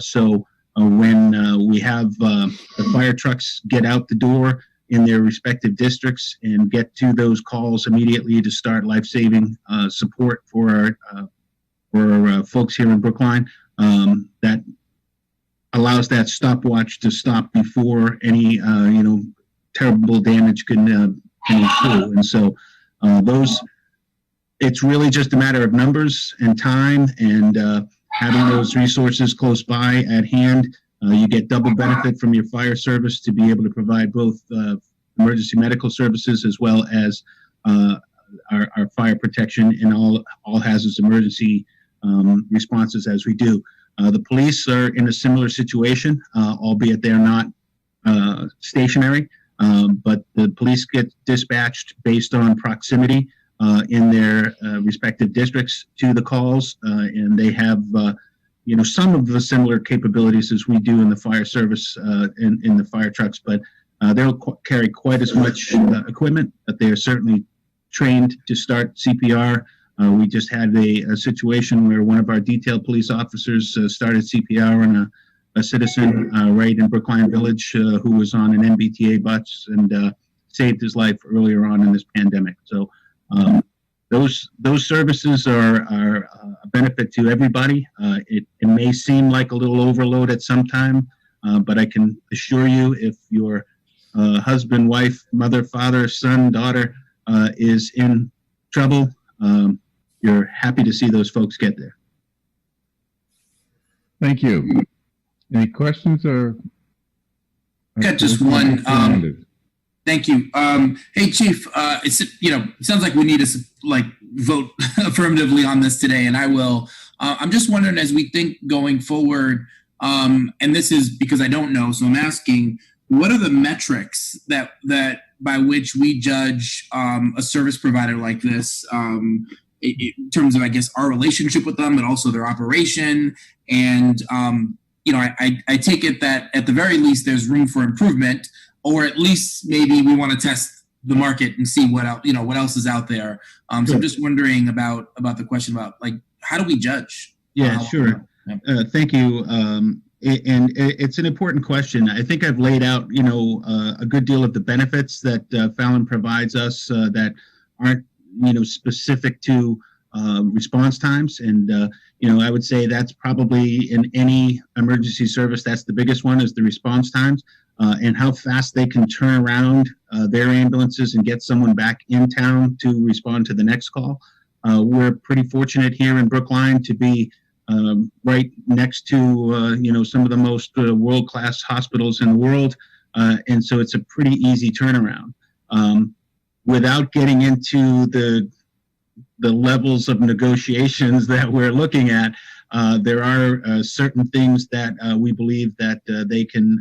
So when we have the fire trucks get out the door in their respective districts and get to those calls immediately to start life-saving support for our folks here in Brookline, that allows that stopwatch to stop before any terrible damage can ensue. And so it's really just a matter of numbers and time and having those resources close by at hand. You get double benefit from your fire service to be able to provide both emergency medical services as well as our fire protection in all hazards emergency responses as we do. The police are in a similar situation, albeit they're not stationary, but the police get dispatched based on proximity in their respective districts to the calls, and they have some of the similar capabilities as we do in the fire service in the fire trucks, but they don't carry quite as much equipment, but they are certainly trained to start CPR. We just had a situation where one of our detailed police officers started CPR on a citizen right in Brookline Village who was on an MBTA bus and saved his life earlier on in this pandemic. So those services are a benefit to everybody. It may seem like a little overload at some time, but I can assure you if your husband, wife, mother, father, son, daughter is in trouble, you're happy to see those folks get there. Thank you. Any questions or? Got just one. Thank you. Hey, Chief. It sounds like we need to vote affirmatively on this today, and I will. I'm just wondering, as we think going forward, and this is because I don't know, so I'm asking, what are the metrics that by which we judge a service provider like this? In terms of, I guess, our relationship with them, but also their operation. And, I take it that at the very least, there's room for improvement, or at least maybe we want to test the market and see what else is out there. So I'm just wondering about the question about, how do we judge? Yeah, sure. Thank you. And it's an important question. I think I've laid out, a good deal of the benefits that Fallon provides us that aren't, specific to response times. And, I would say that's probably in any emergency service, that's the biggest one, is the response times and how fast they can turn around their ambulances and get someone back in town to respond to the next call. We're pretty fortunate here in Brookline to be right next to, some of the most world-class hospitals in the world. And so it's a pretty easy turnaround. Without getting into the levels of negotiations that we're looking at, there are certain things that we believe that they can,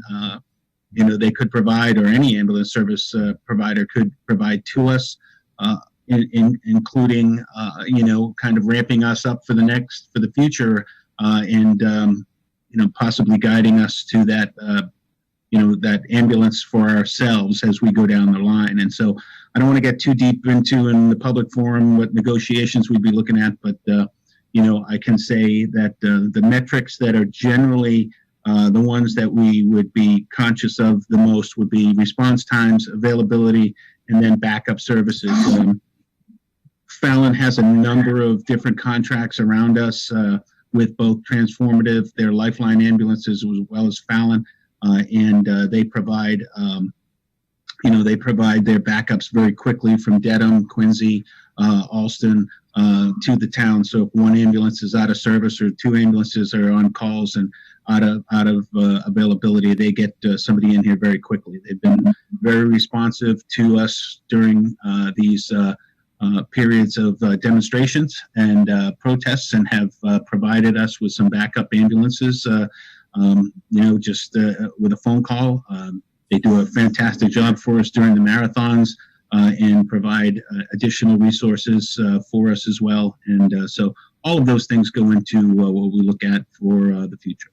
they could provide, or any ambulance service provider could provide to us, including, kind of ramping us up for the future, and possibly guiding us to that. That ambulance for ourselves as we go down the line. And so I don't want to get too deep into in the public forum what negotiations we'd be looking at, but, I can say that the metrics that are generally the ones that we would be conscious of the most would be response times, availability, and then backup services. Fallon has a number of different contracts around us with both Transformative, their Lifeline ambulances, as well as Fallon. and they provide they provide their backups very quickly from Dedham, Quincy, Alston to the town. So if one ambulance is out of service or two ambulances are on calls and out of availability, they get somebody in here very quickly. They've been very responsive to us during these periods of demonstrations and protests, and have provided us with some backup ambulances. Just with a phone call. They do a fantastic job for us during the marathons and provide additional resources for us as well. And so all of those things go into what we look at for the future.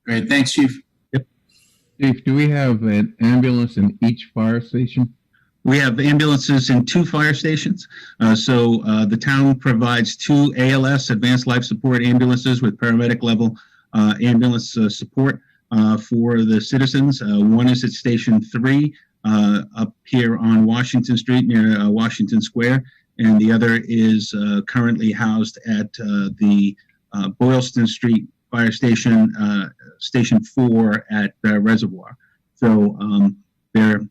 Great. Thanks, Chief. Yep. Chief, do we have an ambulance in each fire station? We have ambulances in 2 fire stations. So the town provides 2 ALS, Advanced Life Support ambulances with paramedic level ambulance support for the citizens. One is at Station 3 up here on Washington Street near Washington Square, and the other is currently housed at the Boylston Street Fire Station, Station 4 at Reservoir. So they're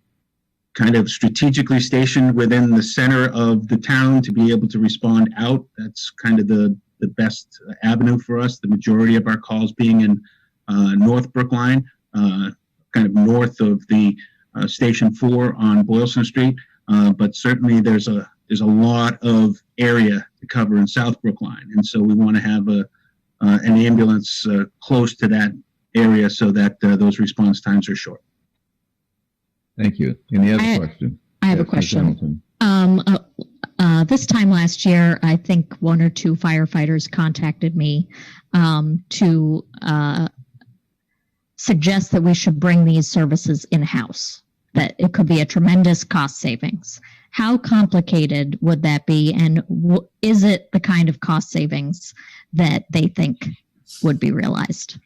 kind of strategically stationed within the center of the town to be able to respond out. That's kind of the best avenue for us. The majority of our calls being in North Brookline, kind of north of the Station 4 on Boylston Street. But certainly there's a lot of area to cover in South Brookline, and so we want to have an ambulance close to that area so that those response times are short. Thank you. Any other question? I have a Yes, Ms. question. Hamilton. This time last year, I think 1 or 2 firefighters contacted me to suggest that we should bring these services in-house, that it could be a tremendous cost savings. How complicated would that be? And is it the kind of cost savings that they think would be realized?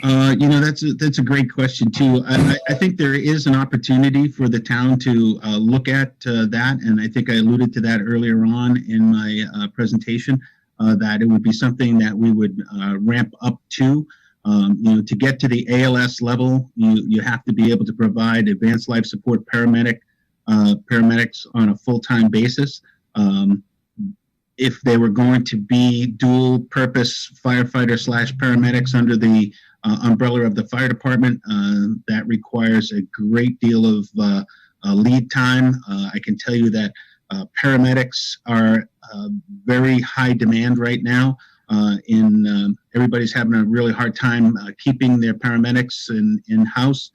That's a great question too. I think there is an opportunity for the town to look at that, and I think I alluded to that earlier on in my presentation, that it would be something that we would ramp up to. To get to the ALS level, you have to be able to provide advanced life support paramedics on a full-time basis. If they were going to be dual purpose firefighter / paramedics under the umbrella of the fire department, that requires a great deal of lead time. I can tell you that paramedics are very high demand right now. Everybody's having a really hard time keeping their paramedics in-house,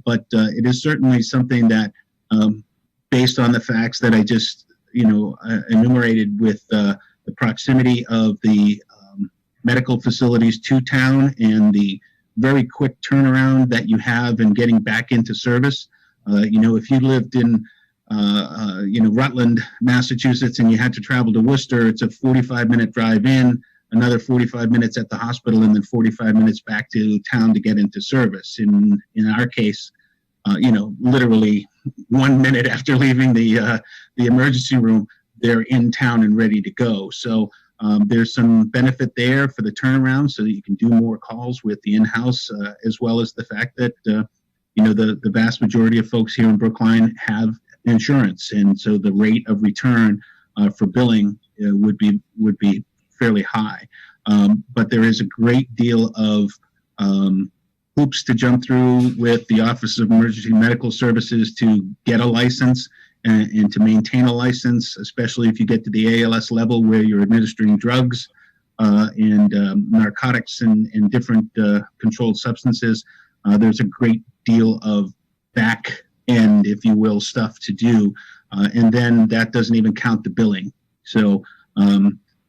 but it is certainly something that, based on the facts that I just enumerated with the proximity of the medical facilities to town and the very quick turnaround that you have in getting back into service. If you lived in Rutland, Massachusetts, and you had to travel to Worcester, it's a 45-minute drive in, another 45 minutes at the hospital, and then 45 minutes back to town to get into service. In our case, literally 1 minute after leaving the emergency room, they're in town and ready to go. So there's some benefit there for the turnaround, so that you can do more calls with the in-house, as well as the fact that the vast majority of folks here in Brookline have insurance, and so the rate of return for billing would be fairly high. But there is a great deal of hoops to jump through with the Office of Emergency Medical Services to get a license and to maintain a license, especially if you get to the ALS level where you're administering drugs and narcotics and different controlled substances. There's a great deal of back end, if you will, stuff to do. And then that doesn't even count the billing. So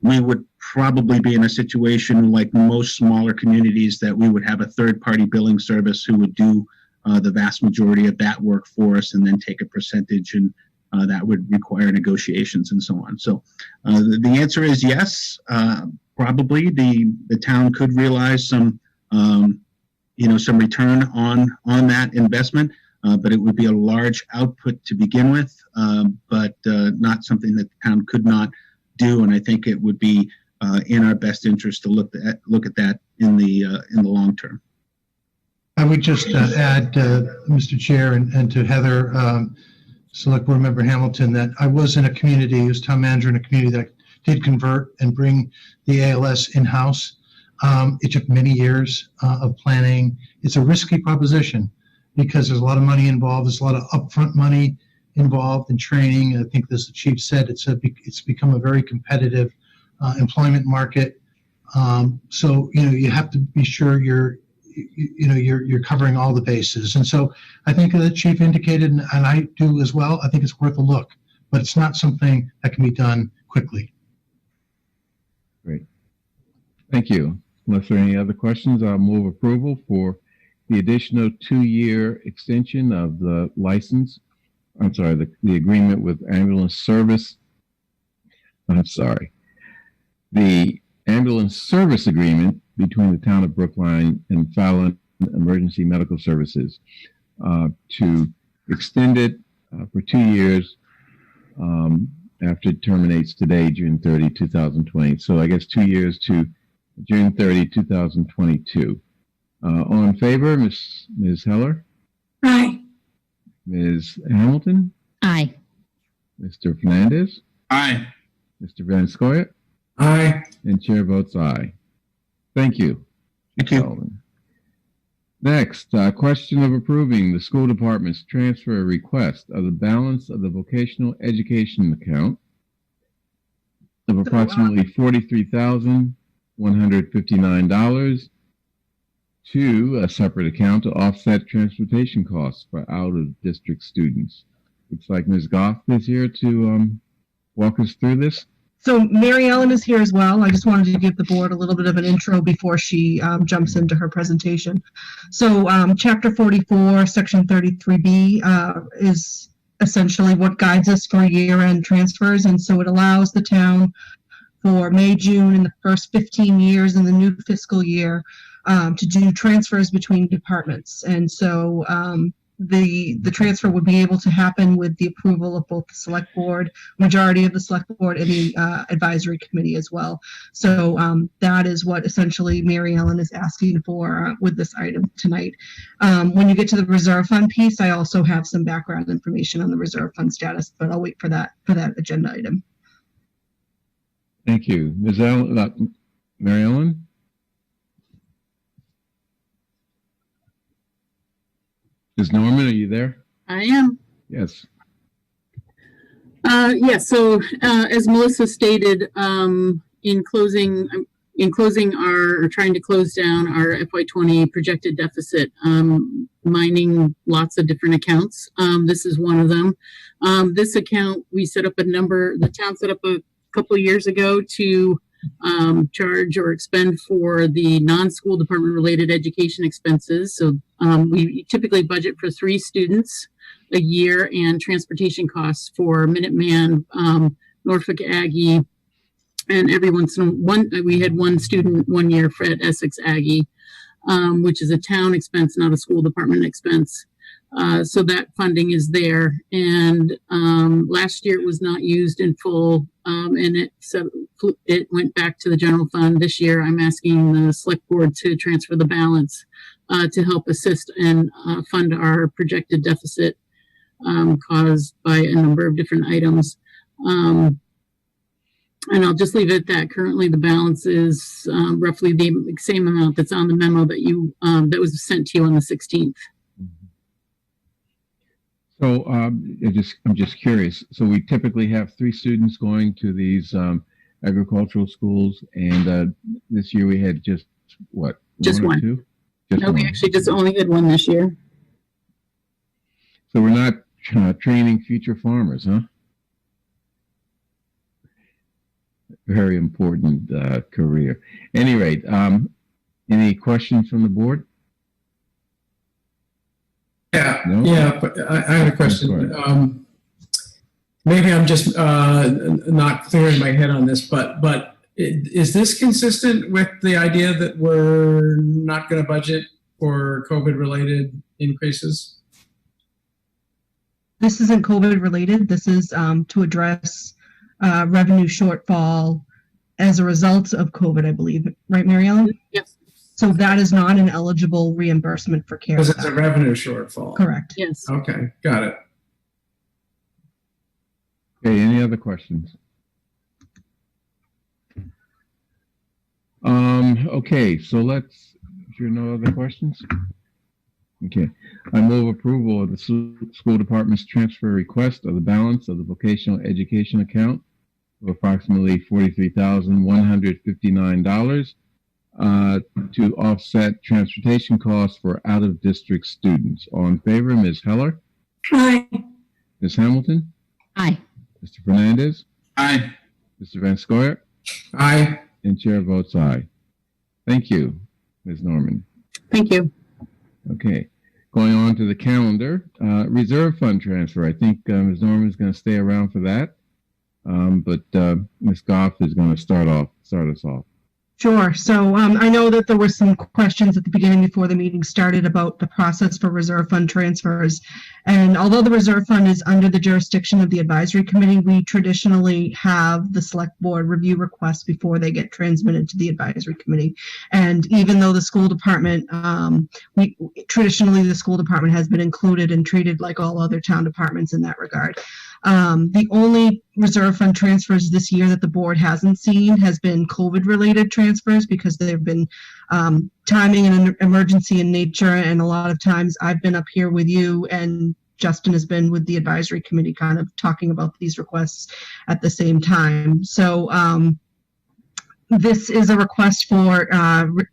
we would probably be in a situation like most smaller communities that we would have a third-party billing service who would do the vast majority of that work for us and then take a percentage, and that would require negotiations and so on. So the answer is yes. Probably the town could realize some return on that investment, but it would be a large output to begin with, but not something that the town could not do. And I think it would be in our best interest to look at that in the long term. I would just add, Mr. Chair, and to Heather, Select Board Member Hamilton, that I was in a community, as town manager in a community that did convert and bring the ALS in-house. It took many years of planning. It's a risky proposition because there's a lot of money involved. There's a lot of upfront money involved in training. I think, as the chief said, it's become a very competitive employment market. So you have to be sure you're covering all the bases. And so I think the chief indicated, and I do as well, I think it's worth a look, but it's not something that can be done quickly. Great. Thank you. Unless there are any other questions, I'll move approval for the additional 2-year extension of the license. I'm sorry, the agreement with ambulance service. I'm sorry. The ambulance service agreement between the town of Brookline and Fallon Emergency Medical Services to extend it for 2 years after it terminates today, June 30, 2020. So I guess 2 years to June 30, 2022. All in favor, Ms. Heller? Aye. Ms. Hamilton? Aye. Mr. Fernandez? Aye. Mr. Van Scoyet? Aye. And chair votes aye. Thank you. Thank you. Sullivan. Next, question of approving the school department's transfer request of the balance of the vocational education account of approximately $43,159 to a separate account to offset transportation costs for out-of-district students. Looks like Ms. Goff is here to walk us through this. So Mary Ellen is here as well. I just wanted to give the board a little bit of an intro before she jumps into her presentation. So Chapter 44, Section 33B is essentially what guides us for year-end transfers. And so it allows the town for May, June, and the first 15 years in the new fiscal year to do transfers between departments. And so the transfer would be able to happen with the approval of both the select board, majority of the select board, and the advisory committee as well. So that is what essentially Mary Ellen is asking for with this item tonight. When you get to the reserve fund piece, I also have some background information on the reserve fund status, but I'll wait for that agenda item. Thank you. Ms. Mary Ellen? Ms. Norman, are you there? I am. Yes. Yes. So as Melissa stated, in closing or trying to close down our FY20 projected deficit, mining lots of different accounts. This is one of them. This account, the town set up a couple of years ago to charge or expend for the non-school department related education expenses. So we typically budget for 3 students a year and transportation costs for Minuteman, Norfolk Aggie, and every once in a while, we had one student 1 year for at Essex Aggie, which is a town expense, not a school department expense. So that funding is there. And last year it was not used in full, and it went back to the general fund. This year I'm asking the select board to transfer the balance to help assist and fund our projected deficit caused by a number of different items. And I'll just leave it at that. Currently, the balance is roughly the same amount that's on the memo that that was sent to you on the 16th. So I'm just curious. So we typically have 3 students going to these agricultural schools, and this year we had just what? Just one. Or 2? Just no, one. We actually just only had one this year. So we're not training future farmers, huh? Very important career. At any rate, any questions from the board? Yeah, No? yeah, but I have a question. Maybe I'm just not clear in my head on this, but is this consistent with the idea that we're not going to budget for COVID-related increases? This isn't COVID related. This is to address revenue shortfall as a result of COVID, I believe. Right, Mary Ellen? Yes. So that is not an eligible reimbursement for CARES. Because it's a revenue shortfall. Correct. Yes. Okay, got it. Okay, any other questions? Okay, so let's, if there are no other questions? Okay, I move approval of the school department's transfer request of the balance of the vocational education account of approximately $43,159 to offset transportation costs for out-of-district students. All in favor, Ms. Heller? Aye. Ms. Hamilton? Aye. Mr. Fernandez? Aye. Mr. Van Scoyac? Aye. And chair votes aye. Thank you, Ms. Norman. Thank you. Okay, going on to the calendar, reserve fund transfer. I think Ms. Norman is going to stay around for that, but Ms. Goff is going to start us off. Sure. So I know that there were some questions at the beginning before the meeting started about the process for reserve fund transfers. And although the reserve fund is under the jurisdiction of the advisory committee, we traditionally have the select board review requests before they get transmitted to the advisory committee. And even though the school department, traditionally the school department has been included and treated like all other town departments in that regard. The only reserve fund transfers this year that the board hasn't seen has been COVID-related transfers because they've been timing and an emergency in nature. And a lot of times I've been up here with you and Justin has been with the advisory committee kind of talking about these requests at the same time. So this is a request for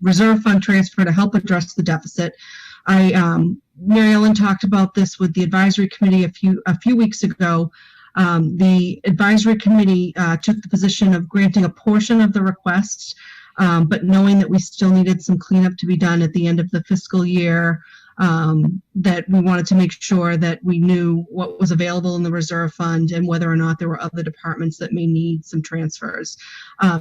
reserve fund transfer to help address the deficit. Mary Ellen talked about this with the advisory committee a few weeks ago. The advisory committee took the position of granting a portion of the requests, but knowing that we still needed some cleanup to be done at the end of the fiscal year, that we wanted to make sure that we knew what was available in the reserve fund and whether or not there were other departments that may need some transfers.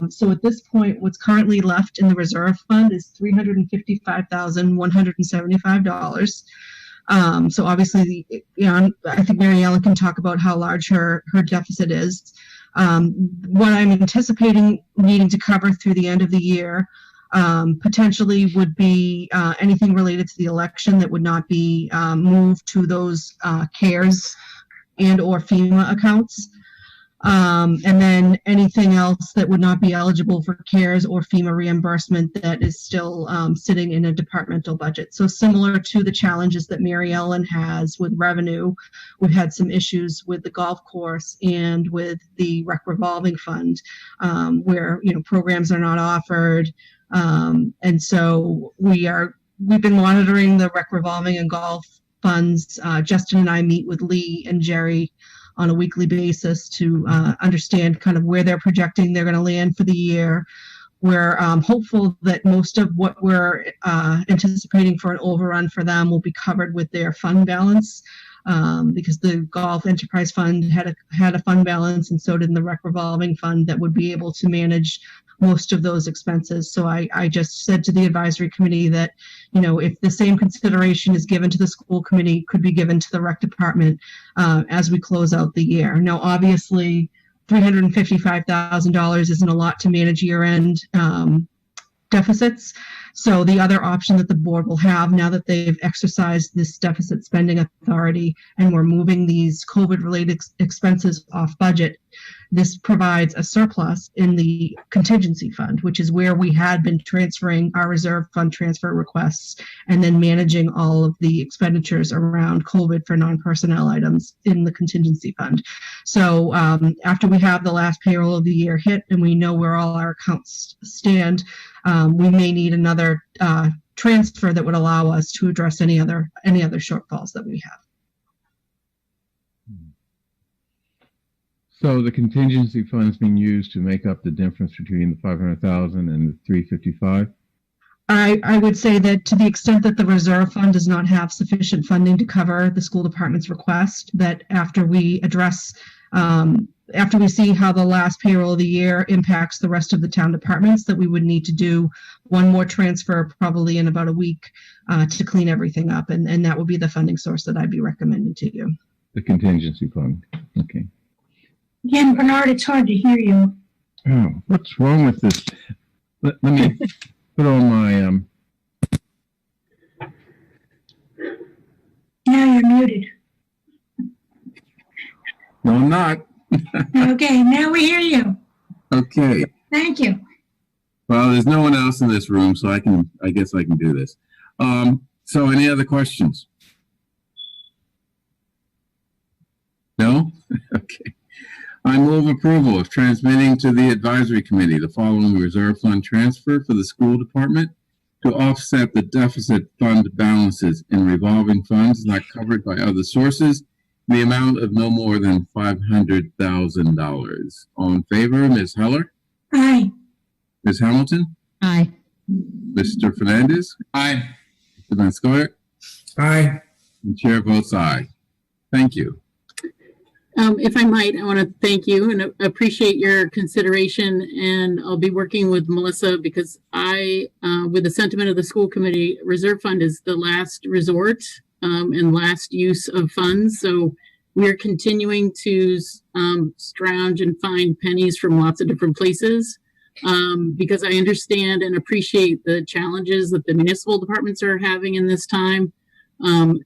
So at this point, what's currently left in the reserve fund is $355,175. So obviously, I think Mary Ellen can talk about how large her deficit is. What I'm anticipating needing to cover through the end of the year potentially would be anything related to the election that would not be moved to those CARES and or FEMA accounts. And then anything else that would not be eligible for CARES or FEMA reimbursement that is still sitting in a departmental budget. So similar to the challenges that Mary Ellen has with revenue, we've had some issues with the golf course and with the rec revolving fund where programs are not offered. And so we've been monitoring the rec revolving and golf funds. Justin and I meet with Lee and Jerry on a weekly basis to understand kind of where they're projecting they're going to land for the year. We're hopeful that most of what we're anticipating for an overrun for them will be covered with their fund balance because the Golf Enterprise Fund had a fund balance, and so did the Rec Revolving Fund that would be able to manage most of those expenses. So I just said to the advisory committee that, if the same consideration is given to the school committee, could be given to the rec department as we close out the year. Now, obviously, $355,000 isn't a lot to manage year-end deficits. So the other option that the board will have now that they've exercised this deficit spending authority and we're moving these COVID-related expenses off budget, this provides a surplus in the contingency fund, which is where we had been transferring our reserve fund transfer requests and then managing all of the expenditures around COVID for non-personnel items in the contingency fund. So after we have the last payroll of the year hit and we know where all our accounts stand, we may need another transfer that would allow us to address any other shortfalls that we have. So the contingency fund is being used to make up the difference between the 500,000 and the 355. I would say that to the extent that the reserve fund does not have sufficient funding to cover the school department's request, that after we address, after we see how the last payroll of the year impacts the rest of the town departments, that we would need to do one more transfer probably in about a week to clean everything up. And that would be the funding source that I'd be recommending to you. The contingency fund. Okay. Again, Bernard, it's hard to hear you. Oh, what's wrong with this? Let me put on now you're muted. No, I'm not. Okay, now we hear you. Okay. Thank you. Well, there's no one else in this room, so I guess I can do this. So any other questions? No? Okay. I move approval of transmitting to the advisory committee the following reserve fund transfer for the school department to offset the deficit fund balances in revolving funds not covered by other sources, the amount of no more than $500,000. All in favor, Ms. Heller? Aye. Ms. Hamilton? Aye. Mr. Fernandez? Aye. Mr. Manskoyak? Aye. The chair votes aye. Thank you. If I might, I want to thank you and appreciate your consideration. And I'll be working with Melissa because with the sentiment of the school committee, reserve fund is the last resort and last use of funds. So we're continuing to scrounge and find pennies from lots of different places because I understand and appreciate the challenges that the municipal departments are having in this time.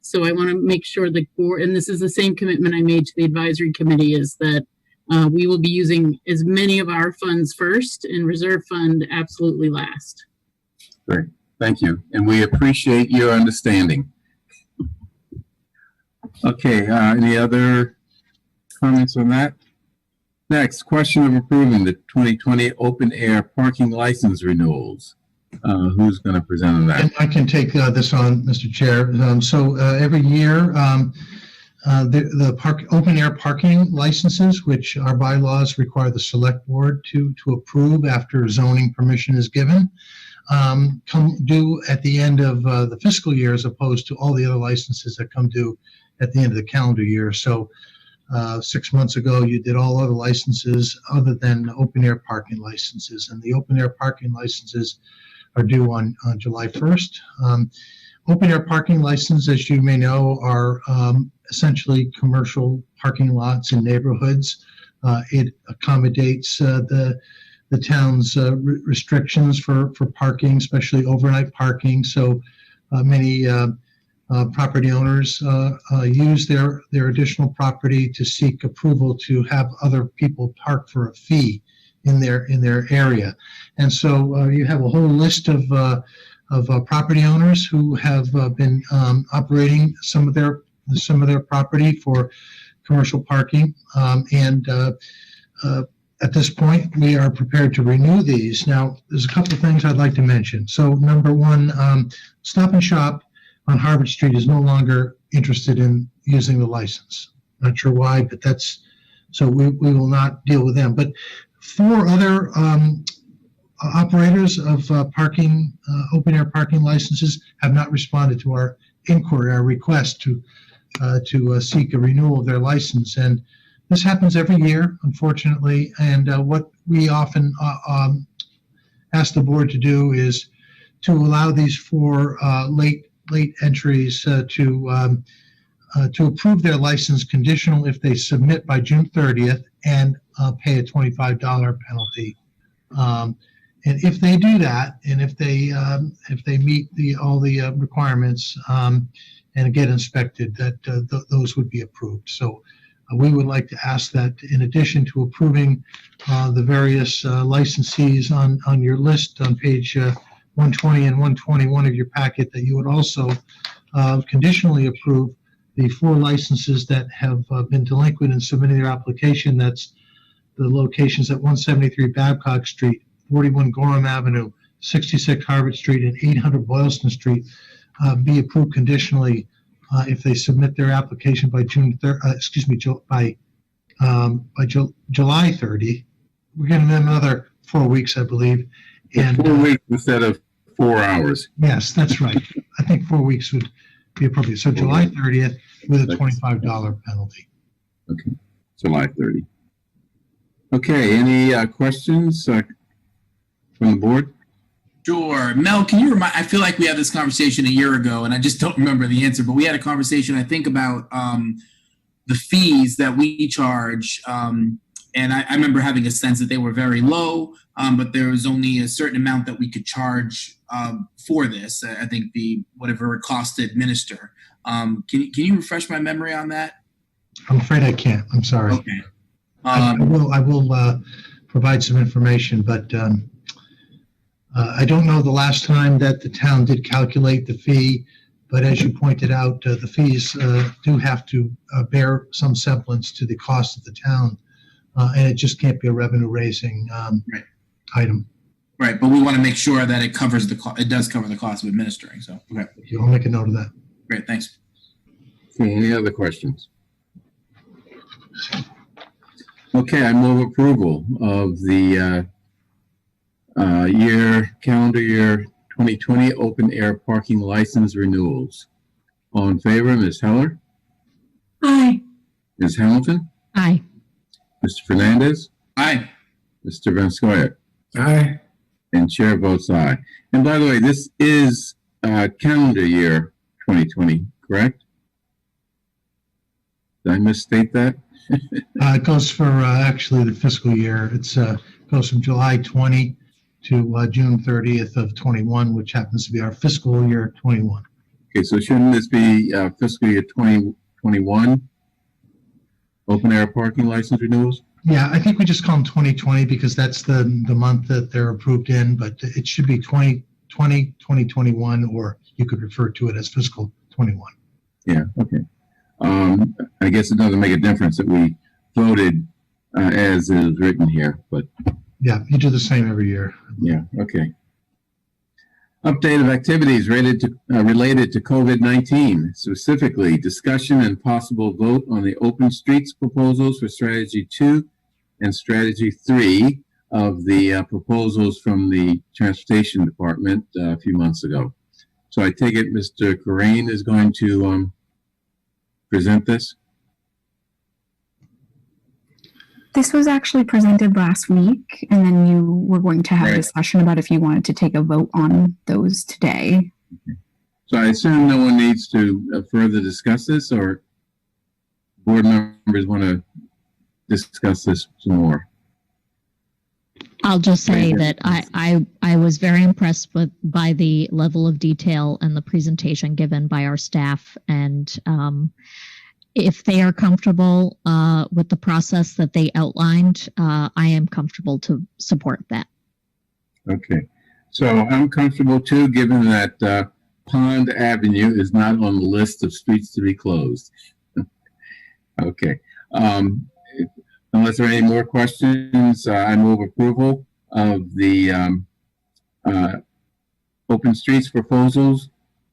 So I want to make sure the board, and this is the same commitment I made to the advisory committee, is that we will be using as many of our funds first and reserve fund absolutely last. Great. Thank you. And we appreciate your understanding. Okay. Any other comments on that? Next, question of approving the 2020 open air parking license renewals. Who's going to present on that? And I can take this on, Mr. Chair. Every year, the open air parking licenses, which our bylaws require the select board to approve after zoning permission is given, come due at the end of the fiscal year, as opposed to all the other licenses that come due at the end of the calendar year. So 6 months ago, you did all other licenses other than open air parking licenses, and the open air parking licenses are due on July 1st. Open air parking licenses, as you may know, are essentially commercial parking lots in neighborhoods. It accommodates the town's restrictions for parking, especially overnight parking. So many property owners use their additional property to seek approval to have other people park for a fee in their area. And so you have a whole list of property owners who have been operating some of their property for commercial parking. At this point, we are prepared to renew these. Now, there's a couple of things I'd like to mention. So number one, Stop and Shop on Harvard Street is no longer interested in using the license. Not sure why, but so we will not deal with them. But 4 other operators of parking, open air parking licenses have not responded to our inquiry, our request to seek a renewal of their license. And this happens every year, unfortunately. And what we often ask the board to do is to allow these 4 late entries to approve their license conditional if they submit by June 30th and pay a $25 penalty. And if they do that, and if they meet all the requirements and get inspected, that those would be approved. So we would like to ask that, in addition to approving the various licensees on your list on page 120 and 121 of your packet, that you would also conditionally approve the 4 licenses that have been delinquent in submitting their application. That's the locations at 173 Babcock Street, 41 Gorham Avenue, 66 Harvard Street, and 800 Boylston Street be approved conditionally if they submit their application by July 30. We're getting another 4 weeks, I believe. And 4 weeks instead of 4 hours. Yes, that's right. I think 4 weeks would be appropriate. So July 30th with a $25 penalty. Okay, July 30. Okay, any questions from the board? Sure. Mel, can you remind, I feel like we had this conversation a year ago and I just don't remember the answer, but we had a conversation, I think, about the fees that we charge. And I remember having a sense that they were very low, but there was only a certain amount that we could charge for this. I think whatever it cost to administer. Can you refresh my memory on that? I'm afraid I can't. I'm sorry. Okay. I will provide some information, but I don't know the last time that the town did calculate the fee, but as you pointed out, the fees do have to bear some semblance to the cost of the town, and it just can't be a revenue-raising item. Right, but we want to make sure that it covers it does cover the cost of administering. So, okay. I'll make a note of that. Great, thanks. Okay, any other questions? Okay, I move approval of the calendar year 2020 open air parking license renewals. All in favor, Ms. Heller? Aye. Ms. Hamilton? Aye. Mr. Fernandez? Aye. Mr. Van Scoyac? Aye. And chair votes aye. And by the way, this is calendar year 2020, correct? Did I misstate that? It goes for actually the fiscal year. It's goes from July 20 to June 30th of 21, which happens to be our fiscal year 21. Okay, so shouldn't this be fiscal year 2021 open air parking license renewals? Yeah, I think we just call them 2020 because that's the month that they're approved in, but it should be 2020, 2021, or you could refer to it as fiscal 21. Yeah, okay. I guess it doesn't make a difference that we voted as is written here, but yeah, you do the same every year. yeah, okay. Update of activities related to COVID-19, specifically discussion and possible vote on the open streets proposals for strategy 2 and strategy 3 of the proposals from the transportation department a few months ago. So I take it Mr. Corain is going to present this. This was actually presented last week, and then you were going to have a discussion about if you wanted to take a vote on those today. Okay. So I assume no one needs to further discuss this, or board members want to discuss this some more? I'll just say that I was very impressed by the level of detail and the presentation given by our staff, and if they are comfortable with the process that they outlined, I am comfortable to support that. Okay, so I'm comfortable too, given that Pond Avenue is not on the list of streets to be closed. Okay, unless there are any more questions, I move approval of the open streets proposals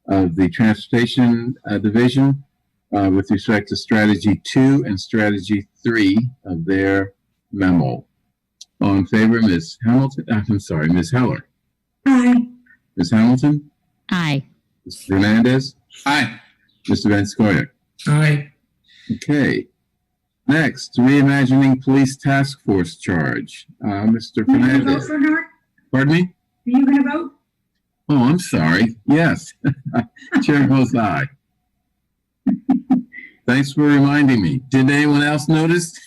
of the transportation division with respect to strategy 2 and strategy 3 of their memo. All in favor, Ms. Hamilton? I'm sorry, Ms. Heller. Aye. Ms. Hamilton? Aye. Mr. Fernandez? Aye. Mr. Van Scoyac? Aye. Okay. Next, reimagining police task force charge. Mr. Are you going to vote Fernandez. for her? Pardon me? Are you going to vote? Oh, I'm sorry. Yes. Chair votes aye. Thanks for reminding me. Did anyone else notice?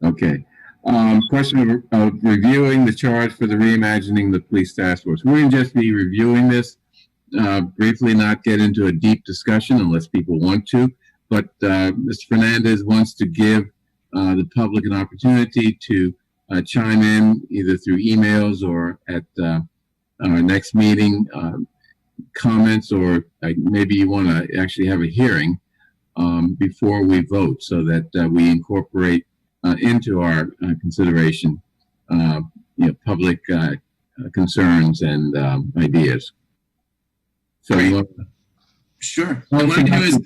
Okay. Question of reviewing the charge for the reimagining the police task force. We're going to just be reviewing this briefly, not get into a deep discussion unless people want to. But Mr. Fernandez wants to give the public an opportunity to chime in either through emails or at our next meeting, comments, or maybe you want to actually have a hearing before we vote so that we incorporate into our consideration public concerns and ideas. So you want to, Sure. What I'm going to do is,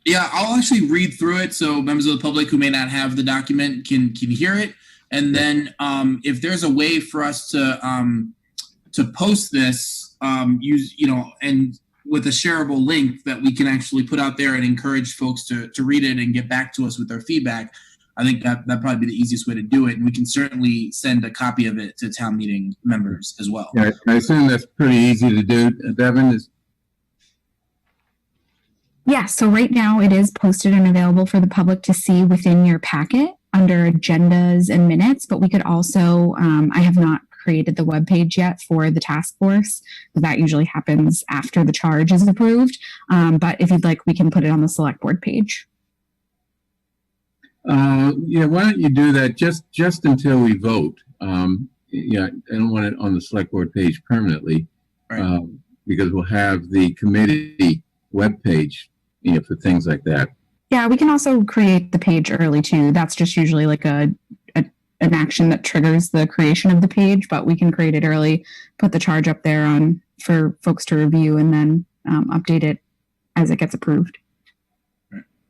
yeah, I'll actually read through it so members of the public who may not have the document can hear it. And then if there's a way for us to post this, use, and with a shareable link that we can actually put out there and encourage folks to read it and get back to us with their feedback, I think that'd probably be the easiest way to do it. And we can certainly send a copy of it to town meeting members as well. yeah, I assume that's pretty easy to do. Devin is. Yeah, so right now it is posted and available for the public to see within your packet under agendas and minutes, but we could also, I have not created the webpage yet for the task force. That usually happens after the charge is approved. But if you'd like, we can put it on the select board page. Yeah, why don't you do that just until we vote? Yeah, I don't want it on the select board page permanently, Right. Because we'll have the committee webpage, for things like that. Yeah, we can also create the page early too. That's just usually like an action that triggers the creation of the page, but we can create it early, put the charge up there for folks to review, and then update it as it gets approved.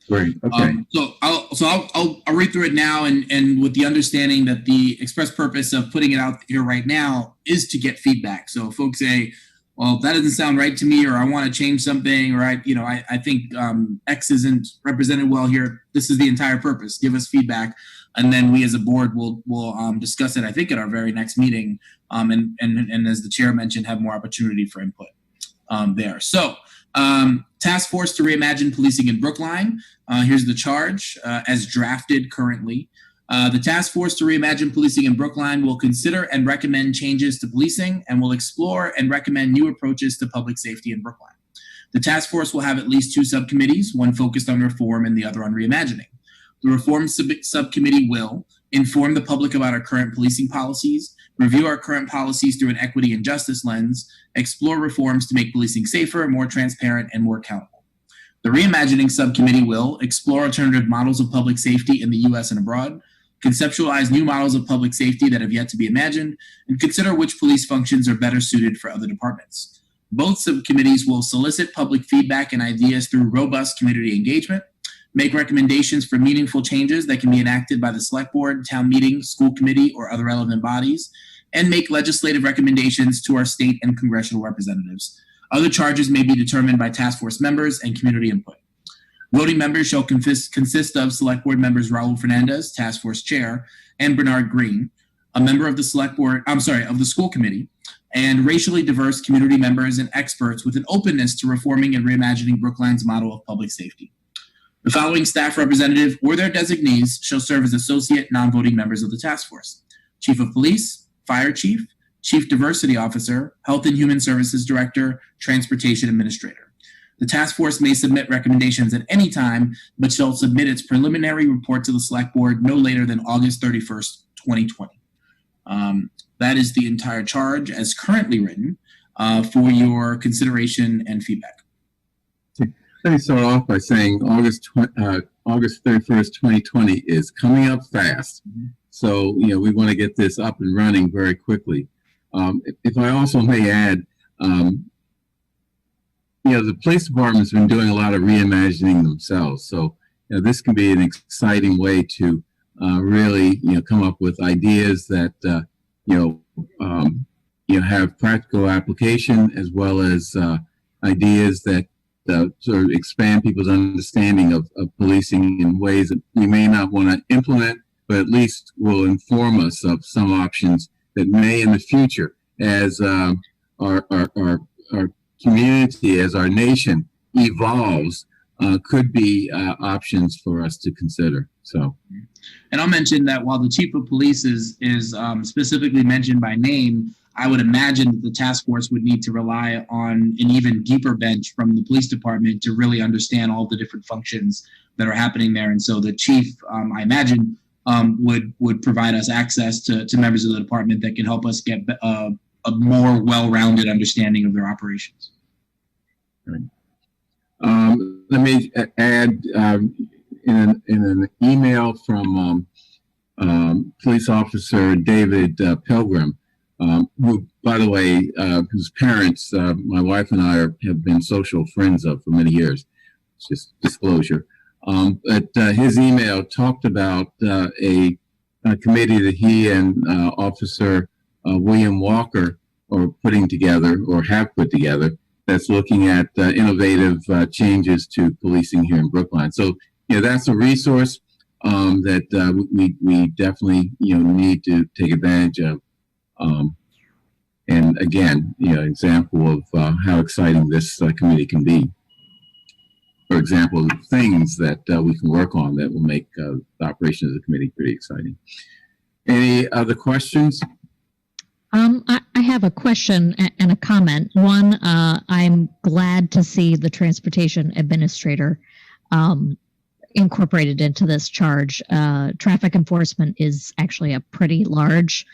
Great. Okay. I'll read through it now, and with the understanding that the express purpose of putting it out here right now is to get feedback. So if folks say, well, that doesn't sound right to me, or I want to change something, or I think X isn't represented well here. This is the entire purpose. Give us feedback, and then we as a board will discuss it. I think at our very next meeting, and as the chair mentioned, have more opportunity for input there. So. Task Force to Reimagine Policing in Brookline. Here's the charge as drafted currently. The Task Force to Reimagine Policing in Brookline will consider and recommend changes to policing and will explore and recommend new approaches to public safety in Brookline. The task force will have at least 2 subcommittees, one focused on reform and the other on reimagining. The reform subcommittee will inform the public about our current policing policies, review our current policies through an equity and justice lens, explore reforms to make policing safer, more transparent, and more accountable. The Reimagining Subcommittee will explore alternative models of public safety in the U.S. and abroad, conceptualize new models of public safety that have yet to be imagined, and consider which police functions are better suited for other departments. Both subcommittees will solicit public feedback and ideas through robust community engagement, make recommendations for meaningful changes that can be enacted by the select board, town meeting, school committee, or other relevant bodies, and make legislative recommendations to our state and congressional representatives. Other charges may be determined by task force members and community input. Voting members shall consist of select board members Raul Fernandez, task force chair, and Bernard Green, a member of the of the school committee, and racially diverse community members and experts with an openness to reforming and reimagining Brookline's model of public safety. The following staff representative or their designees shall serve as associate non-voting members of the task force: Chief of Police, Fire Chief, Chief Diversity Officer, Health and Human Services Director, Transportation Administrator. The task force may submit recommendations at any time, but shall submit its preliminary report to the select board no later than August 31st, 2020. That is the entire charge as currently written for your consideration and feedback. Let me start off by saying August 31st, 2020 is coming up fast. So, we want to get this up and running very quickly. If I also may add, the police department's been doing a lot of reimagining themselves. So, this can be an exciting way to really, come up with ideas that, have practical application, as well as ideas that sort of expand people's understanding of policing in ways that we may not want to implement, but at least will inform us of some options that may in the future, as our community, as our nation evolves, could be options for us to consider. So, and I'll mention that while the chief of police is specifically mentioned by name, I would imagine that the task force would need to rely on an even deeper bench from the police department to really understand all the different functions that are happening there. And so the chief, I imagine, would provide us access to members of the department that can help us get a more well-rounded understanding of their operations. Right. Let me add in an email from police officer David Pilgrim, who, by the way, whose parents my wife and I have been social friends of for many years. It's just disclosure. But his email talked about a committee that he and Officer William Walker are putting together, or have put together, that's looking at innovative changes to policing here in Brookline. So, that's a resource that we definitely, need to take advantage of. And again, example of how exciting this committee can be. For example, things that we can work on that will make the operation of the committee pretty exciting. Any other questions? I have a question and a comment. One, I'm glad to see the transportation administrator incorporated into this charge. Traffic enforcement is actually a pretty large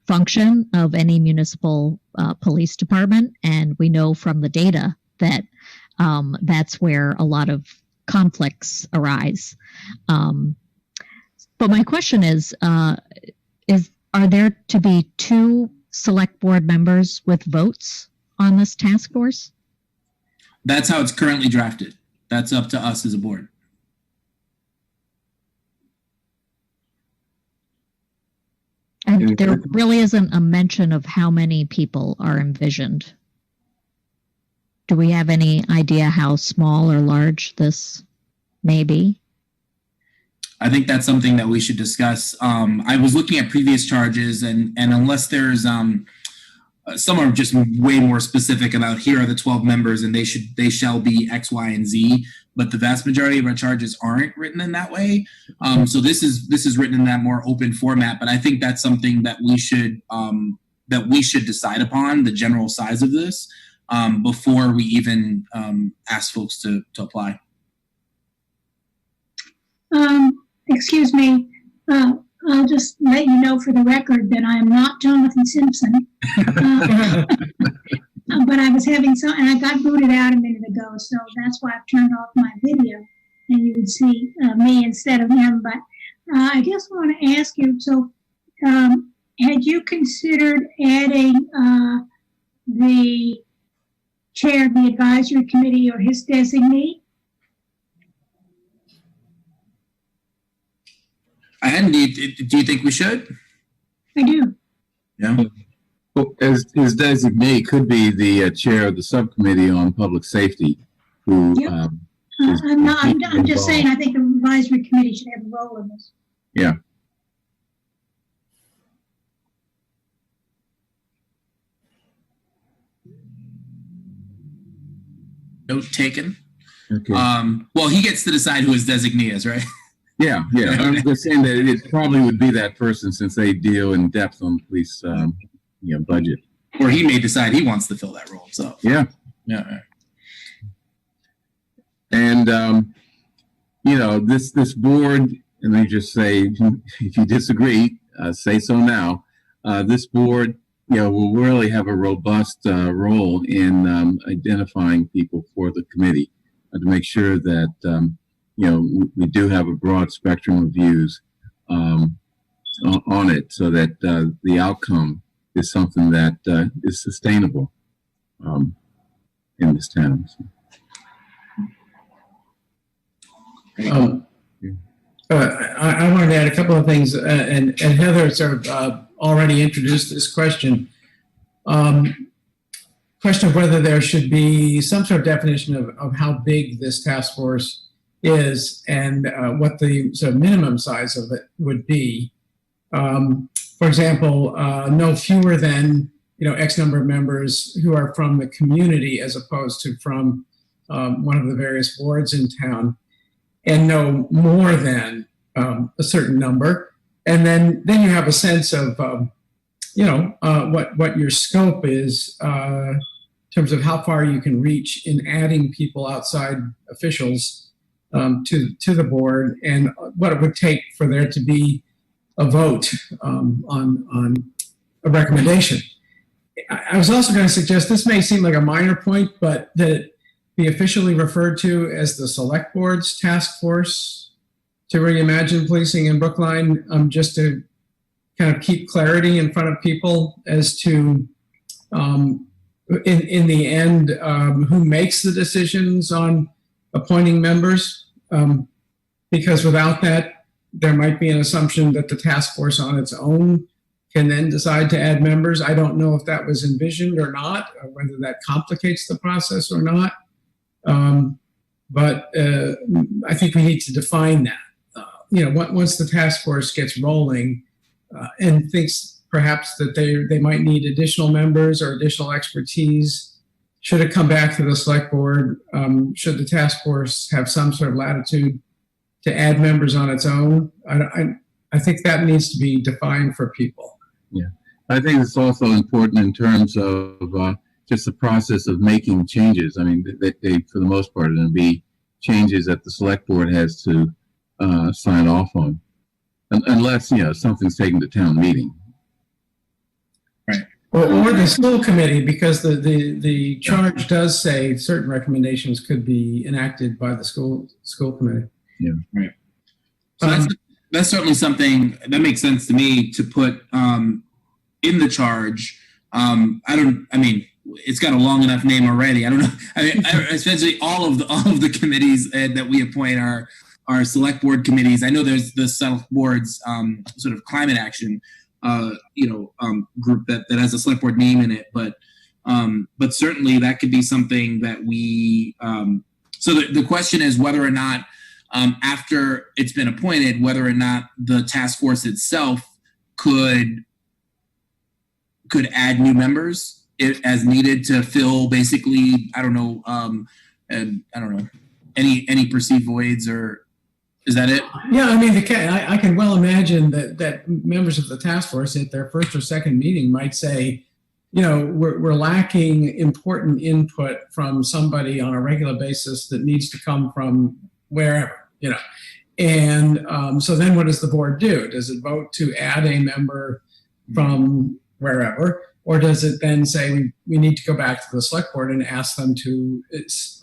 function of any municipal police department, and we know from the data that that's where a lot of conflicts arise. But my question is are there to be 2 select board members with votes on this task force? That's how it's currently drafted. That's up to us as a board. And there really isn't a mention of how many people are envisioned. Do we have any idea how small or large this may be? I think that's something that we should discuss. I was looking at previous charges, and unless there's some are just way more specific about here are the 12 members and they shall be X, Y, and Z. But the vast majority of our charges aren't written in that way. So this is written in that more open format. But I think that's something that we should decide upon, the general size of this, before we even ask folks to apply. Excuse me. I'll just let you know for the record that I am not Jonathan Simpson. But I was having and I got booted out a minute ago, so that's why I've turned off my video, and you would see me instead of him. But I just want to ask you, so had you considered adding the chair of the advisory committee or his designee? I hadn't. Do you think we should? I do. Yeah. Well, his designee could be the chair of the subcommittee on public safety. Who? Yep. I'm just saying. I think the advisory committee should have a role in this. Yeah. Note taken. Okay. Well, he gets to decide who his designee is, right? Yeah. I'm just saying that it probably would be that person since they deal in depth on police, budget. Or he may decide he wants to fill that role. So yeah. And this board, and let me just say, if you disagree, say so now. This board, will really have a robust role in identifying people for the committee to make sure that we do have a broad spectrum of views on it, so that the outcome is something that is sustainable in this town. I wanted to add a couple of things, and Heather sort of already introduced this question. Question of whether there should be some sort of definition of how big this task force is and what the sort of minimum size of it would be. For example, no fewer than X number of members who are from the community as opposed to from one of the various boards in town, and no more than a certain number. And then you have a sense of what your scope is in terms of how far you can reach in adding people outside officials to the board, and what it would take for there to be a vote on a recommendation. I was also going to suggest, this may seem like a minor point, but that it be officially referred to as the Selectboard's task force to reimagine policing in Brookline, just to kind of keep clarity in front of people as to, in the end, who makes the decisions on appointing members. Because without that, there might be an assumption that the task force on its own can then decide to add members. I don't know if that was envisioned or not, or whether that complicates the process or not. But I think we need to define that. Once the task force gets rolling and thinks perhaps that they might need additional members or additional expertise, should it come back to the select board? Should the task force have some sort of latitude to add members on its own? I think that needs to be defined for people. Yeah. I think it's also important in terms of just the process of making changes. I mean, they for the most part, are going to be changes that the select board has to sign off on, unless something's taken to town meeting. Right. Or the school committee, because the charge does say certain recommendations could be enacted by the school committee. Yeah. Right. So that's certainly something that makes sense to me to put in the charge. It's got a long enough name already. I don't know. Essentially all of the committees that we appoint are select board committees. I know there's the select board's sort of climate action group that has a select board name in it, but certainly that could be something that we. So the question is whether or not after it's been appointed, whether or not the task force itself could add new members as needed to fill basically, any perceived voids, or is that it? Yeah, I mean, I can well imagine that members of the task force at their first or second meeting might say, we're lacking important input from somebody on a regular basis that needs to come from wherever, And so then what does the board do? Does it vote to add a member from wherever? Or does it then say we need to go back to the select board and ask them to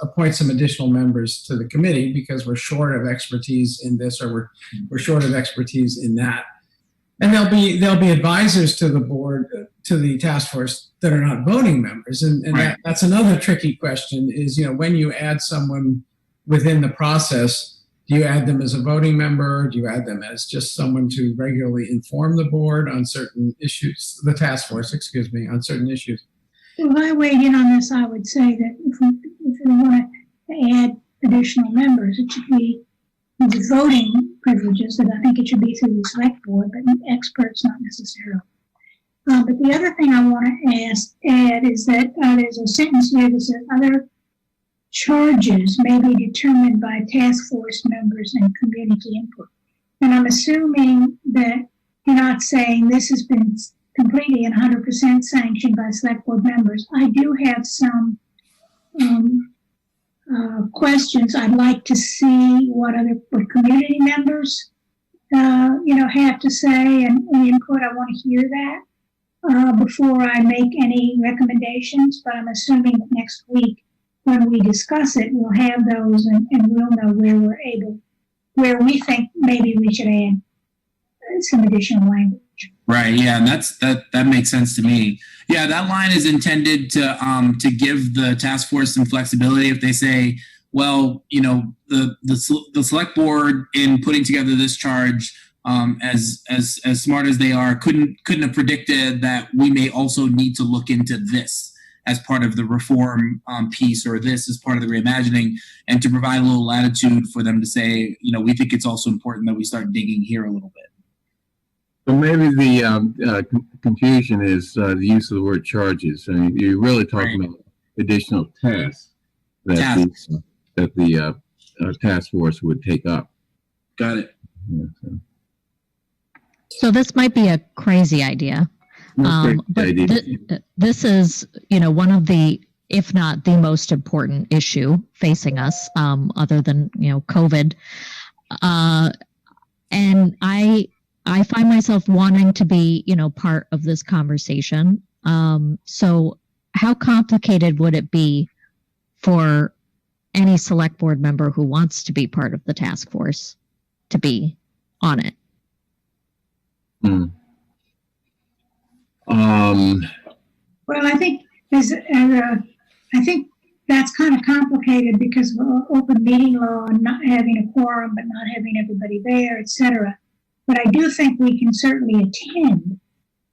appoint some additional members to the committee because we're short of expertise in this, or we're short of expertise in that? And there'll be advisors to the board, to the task force, that are not voting members. And right. That's another tricky question is, when you add someone within the process, do you add them as a voting member? Do you add them as just someone to regularly inform the board on certain issues, the task force, on certain issues? If I weighed in on this, I would say that if we want to add additional members, it should be with voting privileges, that I think it should be through the select board, but experts not necessarily. But the other thing I want to add is that there's a sentence here that says other charges may be determined by task force members and community input. And I'm assuming that you're not saying this has been completely and 100% sanctioned by select board members. I do have some questions. I'd like to see what community members, have to say and input. I want to hear that before I make any recommendations. But I'm assuming that next week, when we discuss it, we'll have those and we'll know where we think maybe we should add some additional language. Right. Yeah, and that makes sense to me. Yeah, that line is intended to give the task force some flexibility if they say, well, the select board in putting together this charge, as smart as they are, couldn't have predicted that we may also need to look into this as part of the reform piece, or this as part of the reimagining, and to provide a little latitude for them to say, we think it's also important that we start digging here a little bit. So maybe the confusion is the use of the word charges. I mean, you're really talking about additional tasks that the task force would take up. Got it. Yeah, So this might be a crazy idea. But this is, one of the, if not the most important issue facing us, other than, COVID. And I find myself wanting to be, part of this conversation. So how complicated would it be for any select board member who wants to be part of the task force to be on it? Well, I think that's kind of complicated because of open meeting law and not having a quorum, but not having everybody there, etc. But I do think we can certainly attend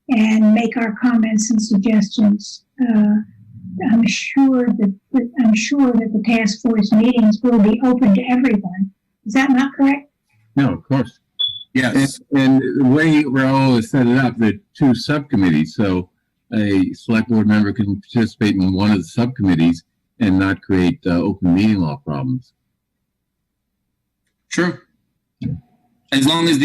and make our comments and suggestions. I'm sure that the task force meetings will be open to everyone. Is that not correct? No, of course. Yes. And the way Raul has set it up, there are two subcommittees. So a select board member can participate in one of the subcommittees and not create open meeting law problems. Sure. As long as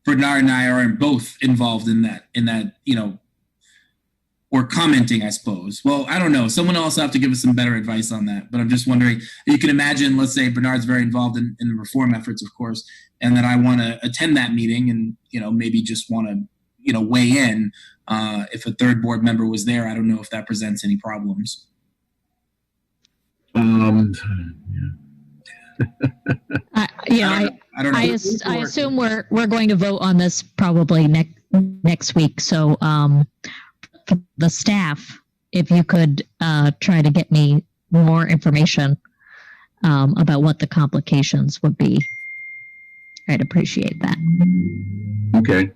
Bernard and I are both involved in that, or commenting, I suppose. Well, I don't know. Someone else will have to give us some better advice on that. But I'm just wondering, you can imagine, let's say Bernard's very involved in the reform efforts, of course, and that I want to attend that meeting and, maybe just want to, weigh in. If a third board member was there, I don't know if that presents any problems. I don't know. I assume we're going to vote on this probably next week. So for the staff, if you could try to get me more information about what the complications would be, I'd appreciate that. Okay.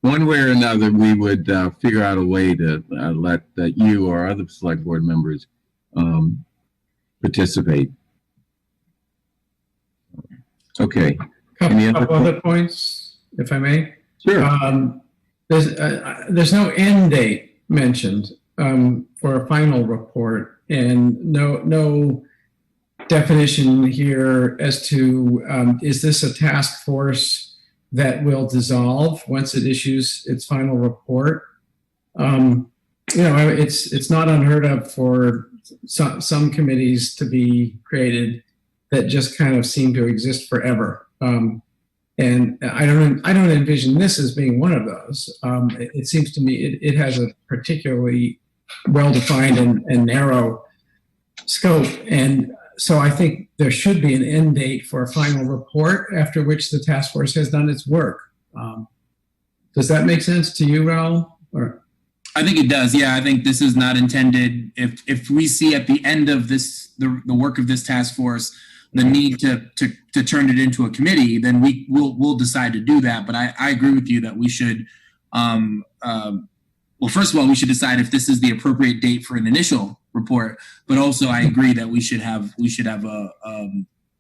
One way or another, we would figure out a way to let you or other select board members participate. Okay. Couple other points, if I may. Sure. There's no end date mentioned for a final report, and no definition here as to is this a task force that will dissolve once it issues its final report. It's not unheard of for some committees to be created that just kind of seem to exist forever. And I don't envision this as being one of those. It seems to me it has a particularly well-defined and narrow scope. And so I think there should be an end date for a final report after which the task force has done its work. Does that make sense to you, Raul? Or? I think it does. Yeah, I think this is not intended. If we see at the end of this, the work of this task force, the need to turn it into a committee, then we'll decide to do that. But I agree with you that we should, well, first of all, we should decide if this is the appropriate date for an initial report. But also, I agree that we should have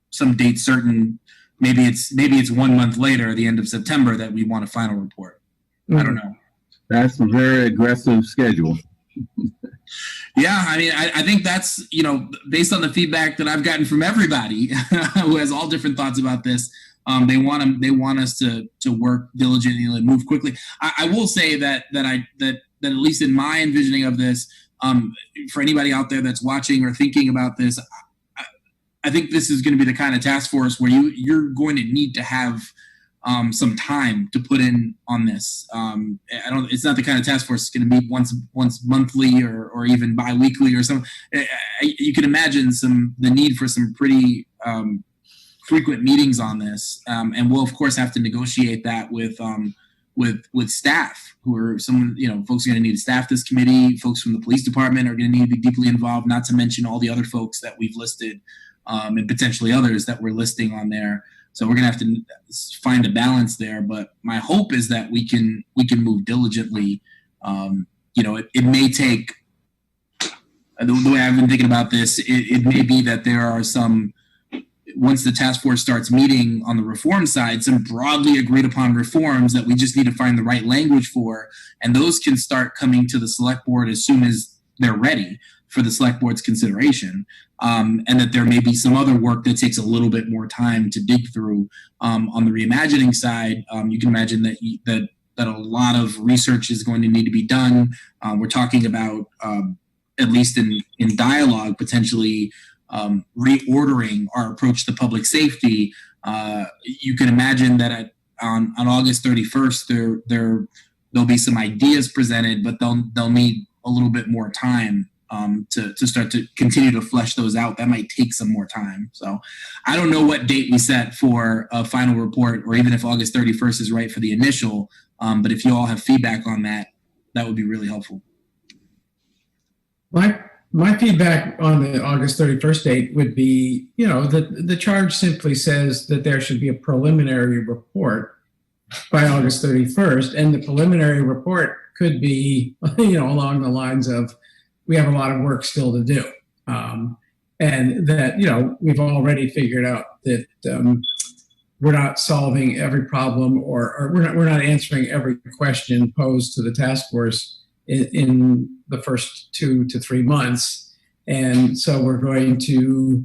some date certain. Maybe it's 1 month later, the end of September, that we want a final report. I don't know. That's a very aggressive schedule. Yeah, I mean, I think that's, based on the feedback that I've gotten from everybody who has all different thoughts about this. They want us to work diligently and move quickly. I will say that at least in my envisioning of this, for anybody out there that's watching or thinking about this, I think this is going to be the kind of task force where you're going to need to have some time to put in on this. It's not the kind of task force that's going to meet once monthly or even bi-weekly or something. You can imagine the need for some pretty frequent meetings on this. And we'll of course have to negotiate that with staff who are folks are going to need to staff this committee. Folks from the police department are going to need to be deeply involved, not to mention all the other folks that we've listed and potentially others that we're listing on there. So we're going to have to find a balance there, but my hope is that we can move diligently. It may take, the way I've been thinking about this, it may be that there are some, once the task force starts meeting on the reform side, some broadly agreed upon reforms that we just need to find the right language for, and those can start coming to the select board as soon as they're ready for the select board's consideration. And that there may be some other work that takes a little bit more time to dig through. On the reimagining side, you can imagine that a lot of research is going to need to be done. We're talking about, at least in dialogue, potentially reordering our approach to public safety. You can imagine that on August 31st, there'll be some ideas presented, but they'll need a little bit more time to start to continue to flesh those out. That might take some more time. So I don't know what date we set for a final report, or even if August 31st is right for the initial. But if you all have feedback on that, that would be really helpful. My feedback on the August 31st date would be, the charge simply says that there should be a preliminary report by August 31st. And the preliminary report could be, along the lines of, we have a lot of work still to do. And that, we've already figured out that we're not solving every problem or we're not answering every question posed to the task force in the first 2 to 3 months. And so we're going to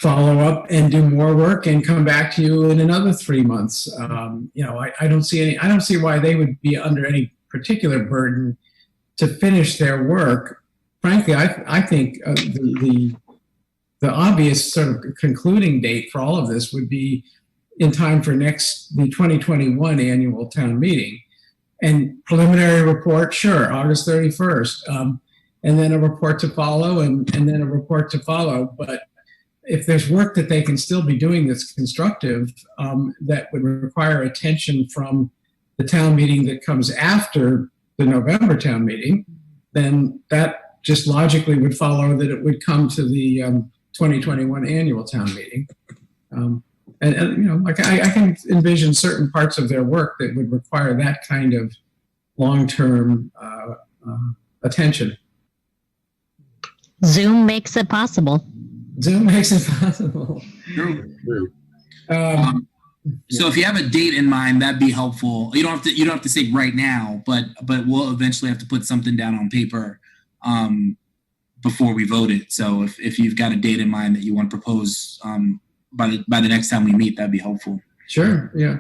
follow up and do more work and come back to you in another 3 months. I don't see why they would be under any particular burden to finish their work. Frankly, I think the obvious sort of concluding date for all of this would be in time for the 2021 annual town meeting. And preliminary report, sure, August 31st. And then a report to follow and then a report to follow. But if there's work that they can still be doing that's constructive, that would require attention from the town meeting that comes after the November town meeting, then that just logically would follow that it would come to the 2021 annual town meeting. I can envision certain parts of their work that would require that kind of long-term attention. Zoom makes it possible. Zoom makes it possible. True. So if you have a date in mind, that'd be helpful. You don't have to say right now, but we'll eventually have to put something down on paper before we vote it. So if you've got a date in mind that you want to propose by the next time we meet, that'd be helpful. Sure. Yeah.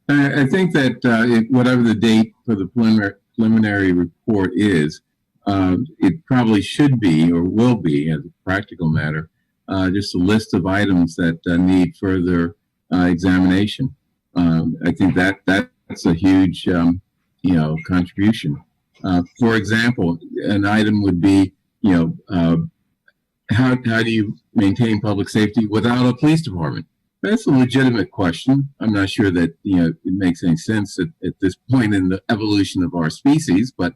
I think that whatever the date for the preliminary report is, it probably should be or will be, as a practical matter, just a list of items that need further examination. I think that's a huge, contribution. For example, an item would be, how do you maintain public safety without a police department? That's a legitimate question. I'm not sure that it makes any sense at this point in the evolution of our species, but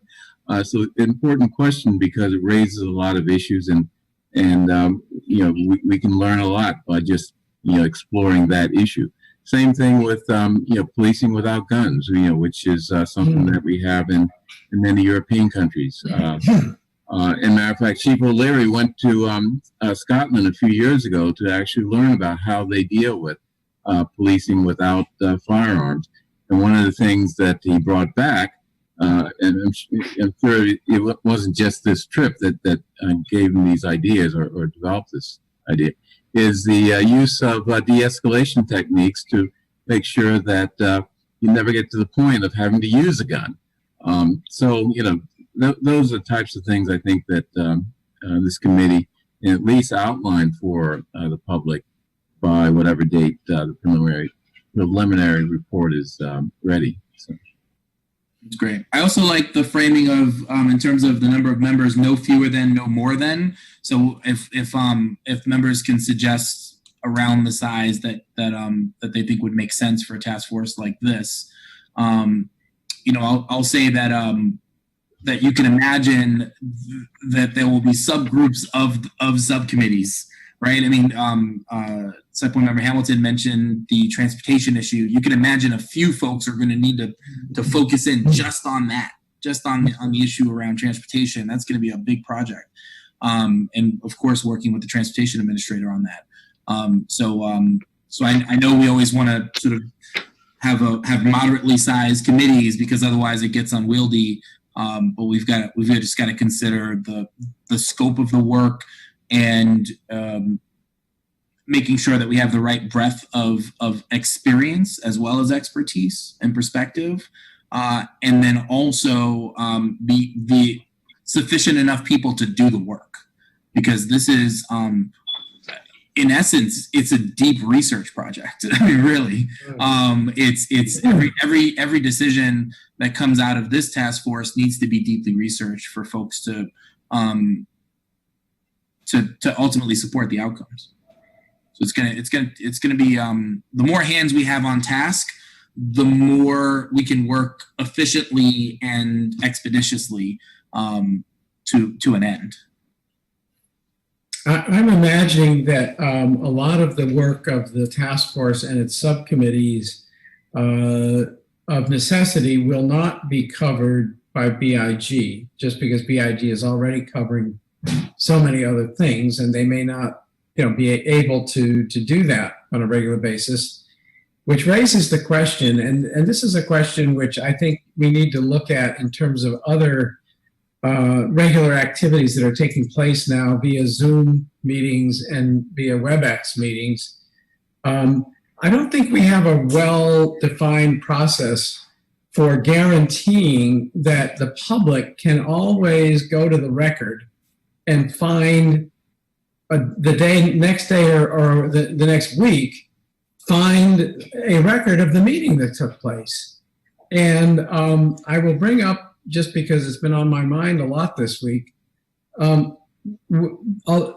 so an important question because it raises a lot of issues, and we can learn a lot by just exploring that issue. Same thing with policing without guns, which is something that we have in many European countries. And matter of fact, Chief O'Leary went to Scotland a few years ago to actually learn about how they deal with policing without firearms. And one of the things that he brought back, and I'm sure it wasn't just this trip that gave him these ideas or developed this idea, is the use of de-escalation techniques to make sure that you never get to the point of having to use a gun. Those are the types of things I think that this committee can at least outline for the public by whatever date the preliminary report is ready. So. It's great. I also like the framing of, in terms of the number of members, no fewer than, no more than. So if members can suggest around the size that they think would make sense for a task force like this, I'll say that that you can imagine that there will be subgroups of subcommittees, right? I mean, Select Member Hamilton mentioned the transportation issue. You can imagine a few folks are going to need to focus in just on that, just on the issue around transportation. That's going to be a big project. And of course, working with the transportation administrator on that. So I know we always want to sort of have moderately sized committees because otherwise it gets unwieldy. But we've just got to consider the scope of the work and making sure that we have the right breadth of experience as well as expertise and perspective, and then also be sufficient enough people to do the work, because this is in essence it's a deep research project. I mean, really, it's every decision that comes out of this task force needs to be deeply researched for folks to ultimately support the outcomes. So it's gonna be the more hands we have on task, the more we can work efficiently and expeditiously to an end. I'm imagining that a lot of the work of the task force and its subcommittees of necessity will not be covered by BIG, just because BIG is already covering so many other things, and they may not be able to do that on a regular basis, which raises the question, and this is a question which I think we need to look at in terms of other regular activities that are taking place now via Zoom meetings and via WebEx meetings. I don't think we have a well-defined process for guaranteeing that the public can always go to the record and find next day or the next week, find a record of the meeting that took place. And I will bring up, just because it's been on my mind a lot this week,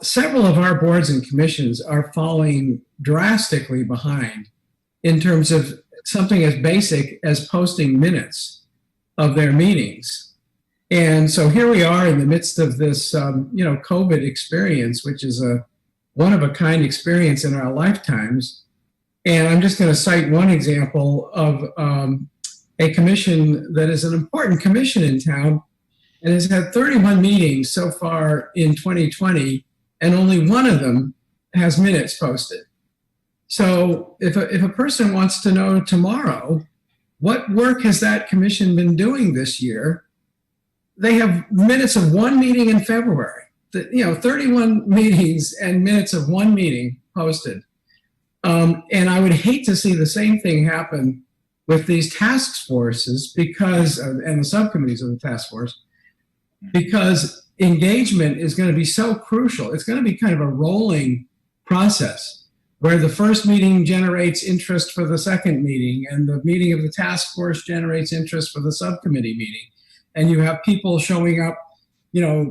several of our boards and commissions are falling drastically behind in terms of something as basic as posting minutes of their meetings. And so here we are in the midst of this, COVID experience, which is a one-of-a-kind experience in our lifetimes. And I'm just going to cite one example of a commission that is an important commission in town and has had 31 meetings so far in 2020, and only one of them has minutes posted. So if a person wants to know tomorrow, what work has that commission been doing this year? They have minutes of one meeting in February, 31 meetings and minutes of one meeting posted. And I would hate to see the same thing happen with these task forces and the subcommittees of the task force, because engagement is going to be so crucial. It's going to be kind of a rolling process where the first meeting generates interest for the second meeting, and the meeting of the task force generates interest for the subcommittee meeting. And you have people showing up,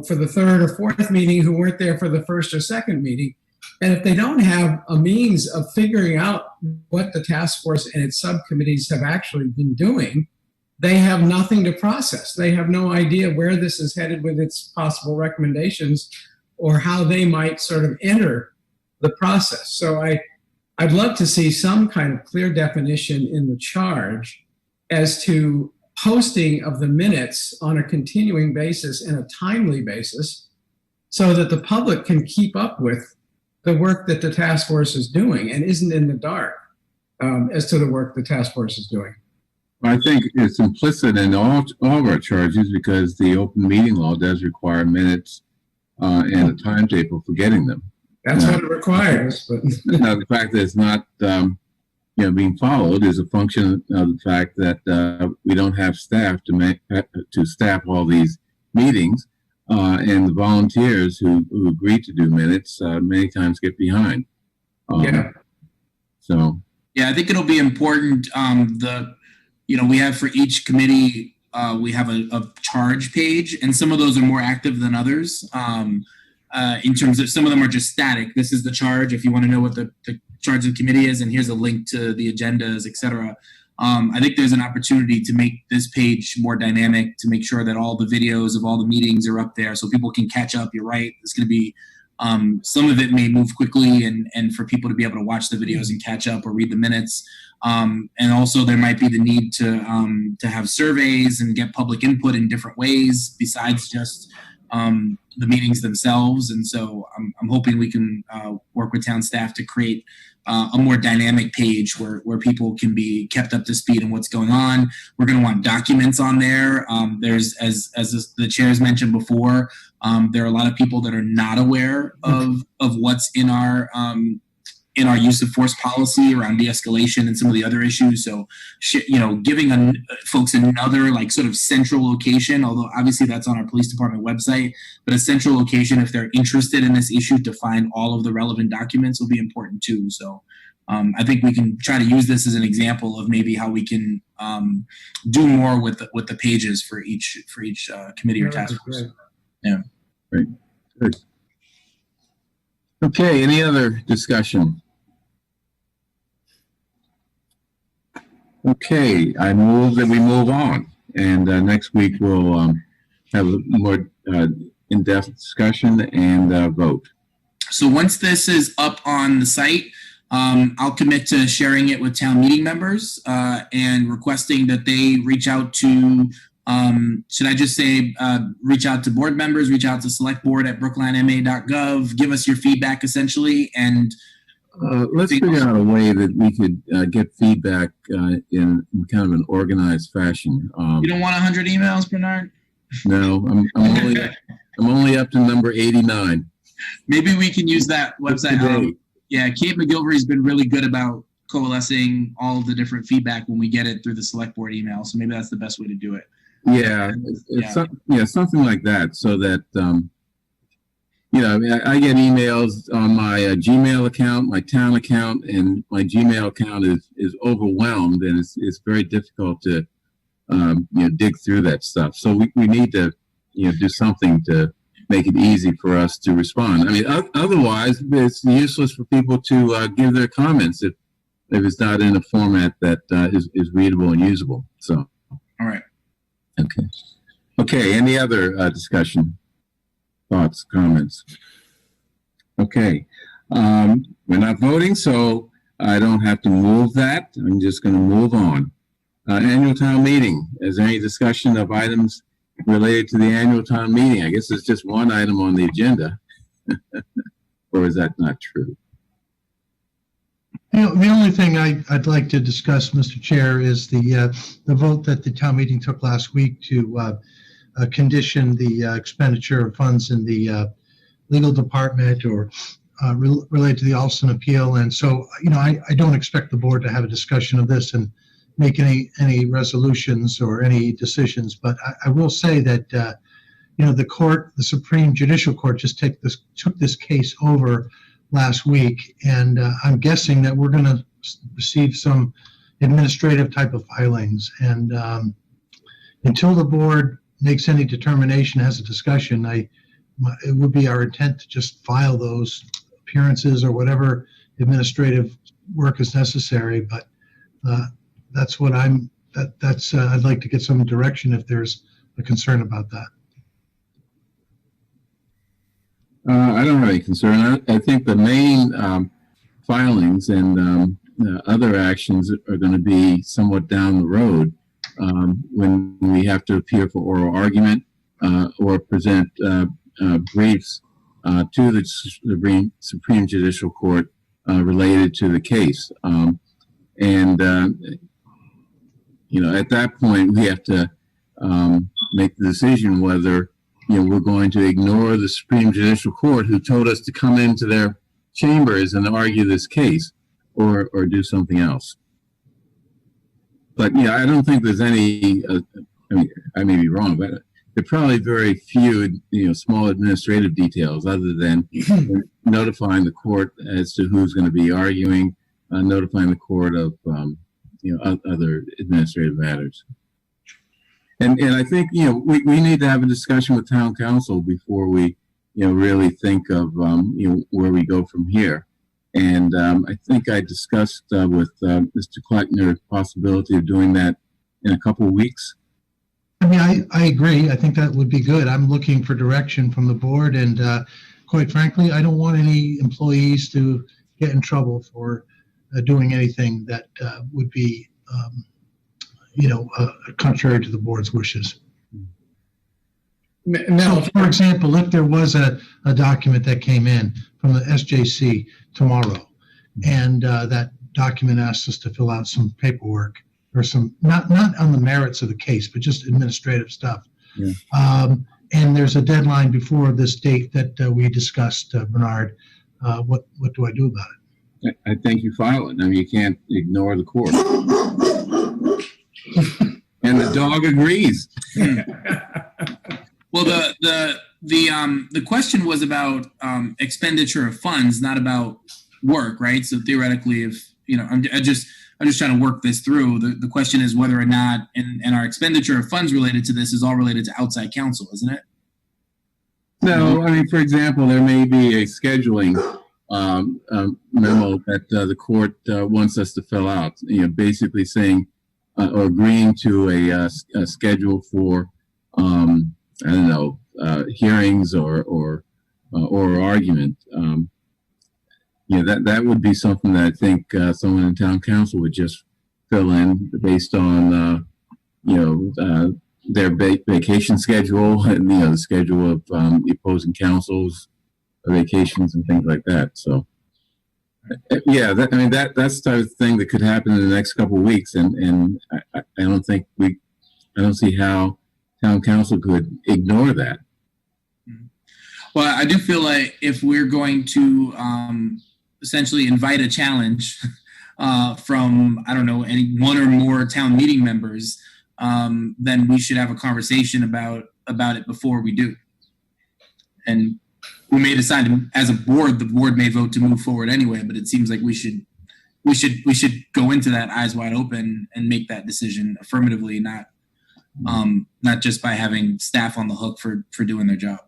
for the third or fourth meeting who weren't there for the first or second meeting. And if they don't have a means of figuring out what the task force and its subcommittees have actually been doing, they have nothing to process. They have no idea where this is headed with its possible recommendations or how they might sort of enter the process. So I'd love to see some kind of clear definition in the charge as to posting of the minutes on a continuing basis and a timely basis, so that the public can keep up with the work that the task force is doing and isn't in the dark as to the work the task force is doing. I think it's implicit in all of our charges, because the open meeting law does require minutes and a timetable for getting them. That's what it requires. But now, the fact that it's not being followed is a function of the fact that we don't have staff to staff all these meetings, and the volunteers who agree to do minutes many times get behind. So yeah, I think it'll be important. We have for each committee, we have a charge page, and some of those are more active than others. In terms of, some of them are just static. This is the charge. If you want to know what the charge of the committee is, and here's a link to the agendas, etc. I think there's an opportunity to make this page more dynamic, to make sure that all the videos of all the meetings are up there so people can catch up. You're right. It's going to be, some of it may move quickly, and for people to be able to watch the videos and catch up or read the minutes. And also there might be the need to have surveys and get public input in different ways besides just the meetings themselves. And so I'm hoping we can work with town staff to create a more dynamic page where people can be kept up to speed on what's going on. We're going to want documents on there. There's, as the chairs mentioned before, there are a lot of people that are not aware of what's in our use of force policy around de-escalation and some of the other issues. So, giving folks another sort of central location, although obviously that's on our police department website, but a central location if they're interested in this issue to find all of the relevant documents will be important too. So I think we can try to use this as an example of maybe how we can do more with the pages for each committee or task force. Yeah. Great. Good. Okay, any other discussion? Okay, I move that we move on. And next week we'll have a more in-depth discussion and vote. So once this is up on the site, I'll commit to sharing it with town meeting members and requesting that they reach out to, should I just say, reach out to board members, reach out to Selectboard at brooklinema.gov, give us your feedback essentially, and let's figure out a way that we could get feedback in kind of an organized fashion. You don't want 100 emails, Bernard? No, I'm only up to number 89. Maybe we can use that website. Yeah, Kate McGilvery's been really good about coalescing all of the different feedback when we get it through the select board email. So maybe that's the best way to do it. Yeah, something like that, so that I get emails on my Gmail account, my town account, and my Gmail account is overwhelmed, and it's very difficult to dig through that stuff. So we need to do something to make it easy for us to respond. I mean, otherwise it's useless for people to give their comments if it's not in a format that is readable and usable. So, all right. Okay. Any other discussion, thoughts, comments? Okay. We're not voting, so I don't have to move that. I'm just going to move on. Annual town meeting. Is there any discussion of items related to the annual town meeting? I guess it's just one item on the agenda. Or is that not true? The only thing I'd like to discuss, Mr. Chair, is the vote that the town meeting took last week to condition the expenditure of funds in the legal department or related to the Alston appeal. And so, I don't expect the board to have a discussion of this and make any resolutions or any decisions. But I will say that, the court, the Supreme Judicial Court, just took this case over last week, and I'm guessing that we're going to receive some administrative type of filings. And until the board makes any determination, has a discussion, it would be our intent to just file those appearances or whatever administrative work is necessary. But that's what I'd like to get some direction if there's a concern about that. I don't have any concern. I think the main filings and other actions are going to be somewhat down the road when we have to appear for oral argument or present briefs to the Supreme Judicial Court related to the case. At that point, we have to make the decision whether we're going to ignore the Supreme Judicial Court, who told us to come into their chambers and argue this case, or do something else. But I don't think there's any. I may be wrong, but there are probably very few, small administrative details other than notifying the court as to who's going to be arguing, notifying the court of other administrative matters. And I think, we need to have a discussion with town council before we, really think of, where we go from here. And I think I discussed with Mr. Kleckner the possibility of doing that in a couple of weeks. I mean, I agree. I think that would be good. I'm looking for direction from the board. And quite frankly, I don't want any employees to get in trouble for doing anything that would be contrary to the board's wishes. So, for example, if there was a document that came in from the SJC tomorrow, and that document asked us to fill out some paperwork or some, not on the merits of the case, but just administrative stuff. Yeah. And there's a deadline before this date that we discussed, Bernard. What do I do about it? I think you file it. I mean, you can't ignore the court. And the dog agrees. Well, the question was about expenditure of funds, not about work, right? So theoretically, if I'm just trying to work this through. The question is whether or not, and our expenditure of funds related to this is all related to outside counsel, isn't it? No, I mean, for example, there may be a scheduling memo that the court wants us to fill out. Basically saying or agreeing to a schedule for hearings or oral argument. That would be something that I think someone in town council would just fill in based on their vacation schedule and the schedule of the opposing councils, vacations and things like that. So that's the type of thing that could happen in the next couple of weeks, and I don't see how town council could ignore that. Well, I do feel like if we're going to essentially invite a challenge from, I don't know, any one or more town meeting members, then we should have a conversation about it before we do. And we may decide to, as a board, the board may vote to move forward anyway, but it seems like we should go into that eyes wide open and make that decision affirmatively, not just by having staff on the hook for doing their job.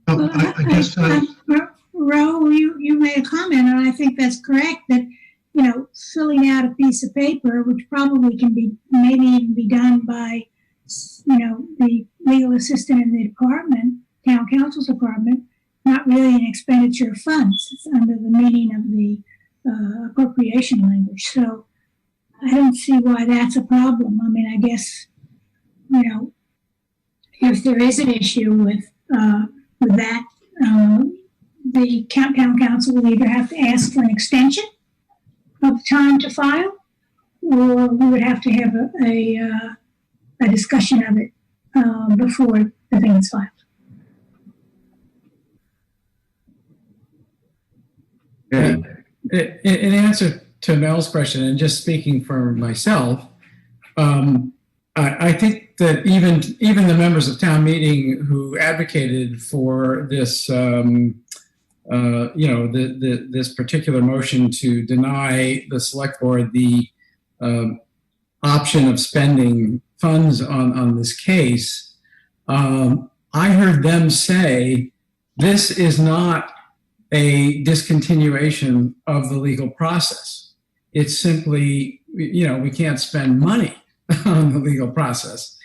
Oh, I guess, Ro, you made a comment, and I think that's correct, that, you know, filling out a piece of paper, which probably can be, maybe even be done by, you know, the legal assistant in the department, town council's department, not really an expenditure of funds. It's under the meaning of the appropriation language. So I don't see why that's a problem. I mean, I guess, you know, if there is an issue with that, the town council will either have to ask for an extension of time to file, or we would have to have a discussion of it before the thing is filed. In answer to Mel's question, and just speaking for myself, I think that even the members of town meeting who advocated for this, this particular motion to deny the select board the option of spending funds on this case, I heard them say this is not a discontinuation of the legal process. It's simply, we can't spend money on the legal process,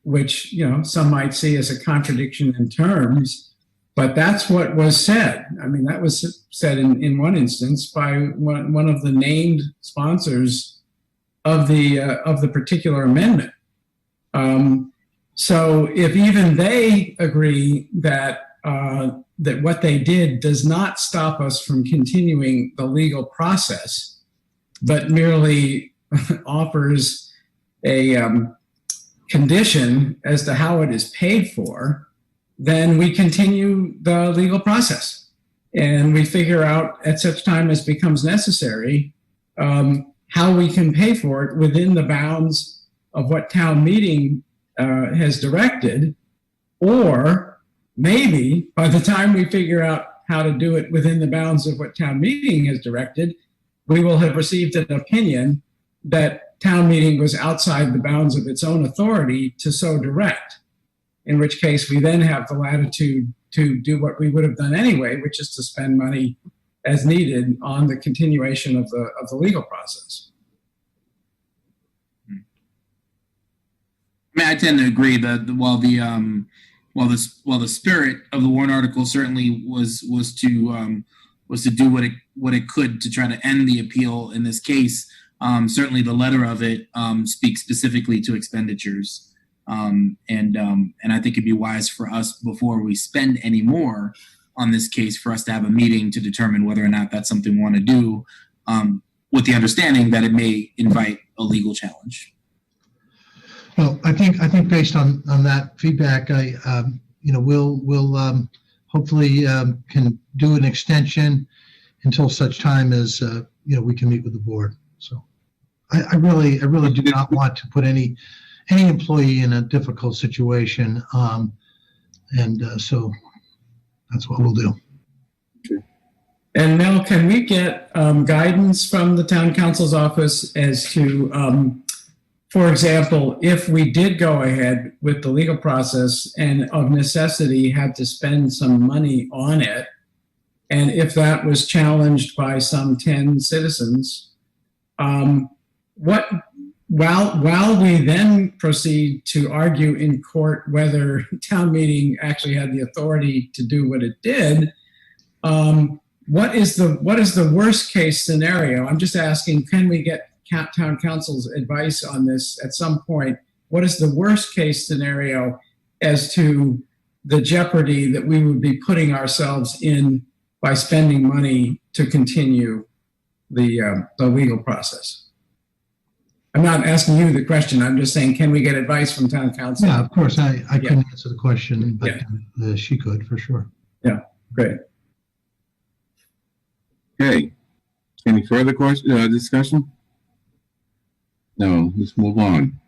which, some might see as a contradiction in terms, but that's what was said. I mean, that was said in one instance by one of the named sponsors of the particular amendment. So if even they agree that what they did does not stop us from continuing the legal process, but merely offers a condition as to how it is paid for, then we continue the legal process. And we figure out at such time as becomes necessary how we can pay for it within the bounds of what town meeting has directed, or maybe by the time we figure out how to do it within the bounds of what town meeting has directed, we will have received an opinion that town meeting was outside the bounds of its own authority to so direct, in which case we then have the latitude to do what we would have done anyway, which is to spend money as needed on the continuation of the legal process. I mean, I tend to agree that while the spirit of the warrant article certainly was to do what it could to try to end the appeal in this case, certainly the letter of it speaks specifically to expenditures, and I think it'd be wise for us, before we spend any more on this case, for us to have a meeting to determine whether or not that's something we want to do, with the understanding that it may invite a legal challenge. Well, I think based on that feedback, we'll hopefully can do an extension until such time as we can meet with the board. So I really do not want to put any employee in a difficult situation, so that's what we'll do. And Mel, can we get guidance from the town council's office as to, for example, if we did go ahead with the legal process and of necessity had to spend some money on it, and if that was challenged by some 10 citizens, while we then proceed to argue in court whether town meeting actually had the authority to do what it did, what is the worst case scenario? I'm just asking, can we get town council's advice on this at some point? What is the worst case scenario as to the jeopardy that we would be putting ourselves in by spending money to continue the legal process? I'm not asking you the question. I'm just saying, can we get advice from town council? Yeah, of course. I couldn't answer the question, but she could for sure. Yeah, great. Okay. Any further discussion? No, let's move on.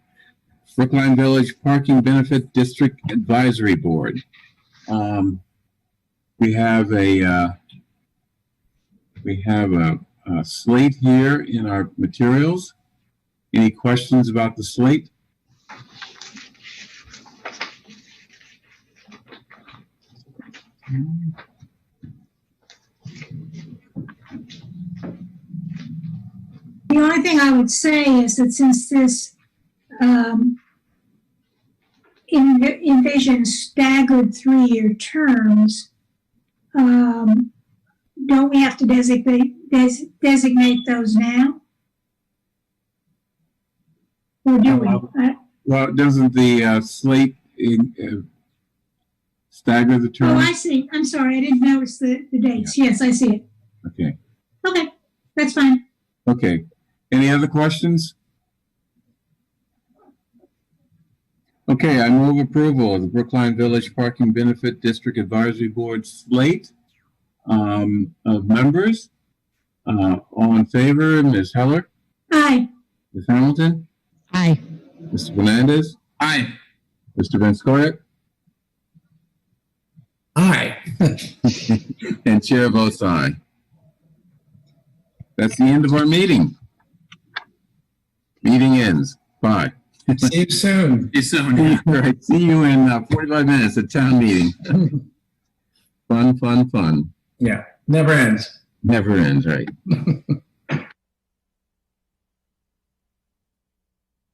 Brookline Village Parking Benefit District Advisory Board. We have a slate here in our materials. Any questions about the slate? The only thing I would say is that since this envisions staggered 3-year terms, don't we have to designate those now? Or do we? Well, doesn't the slate stagger the term? Oh, I see. I'm sorry. I didn't notice the dates. Yes, I see it. Okay. Okay, that's fine. Okay. Any other questions? Okay, I move approval of the Brookline Village Parking Benefit District Advisory Board slate of members. All in favor, Ms. Heller? Aye. Ms. Hamilton? Aye. Mr. Fernandez? Aye. Mr. Van Scoyac? Aye. And chair votes aye. That's the end of our meeting. Meeting ends. Bye. See you soon. It's so neat. All right. See you in 45 minutes at town meeting. Fun, fun, fun. Yeah, never ends. Never ends, right?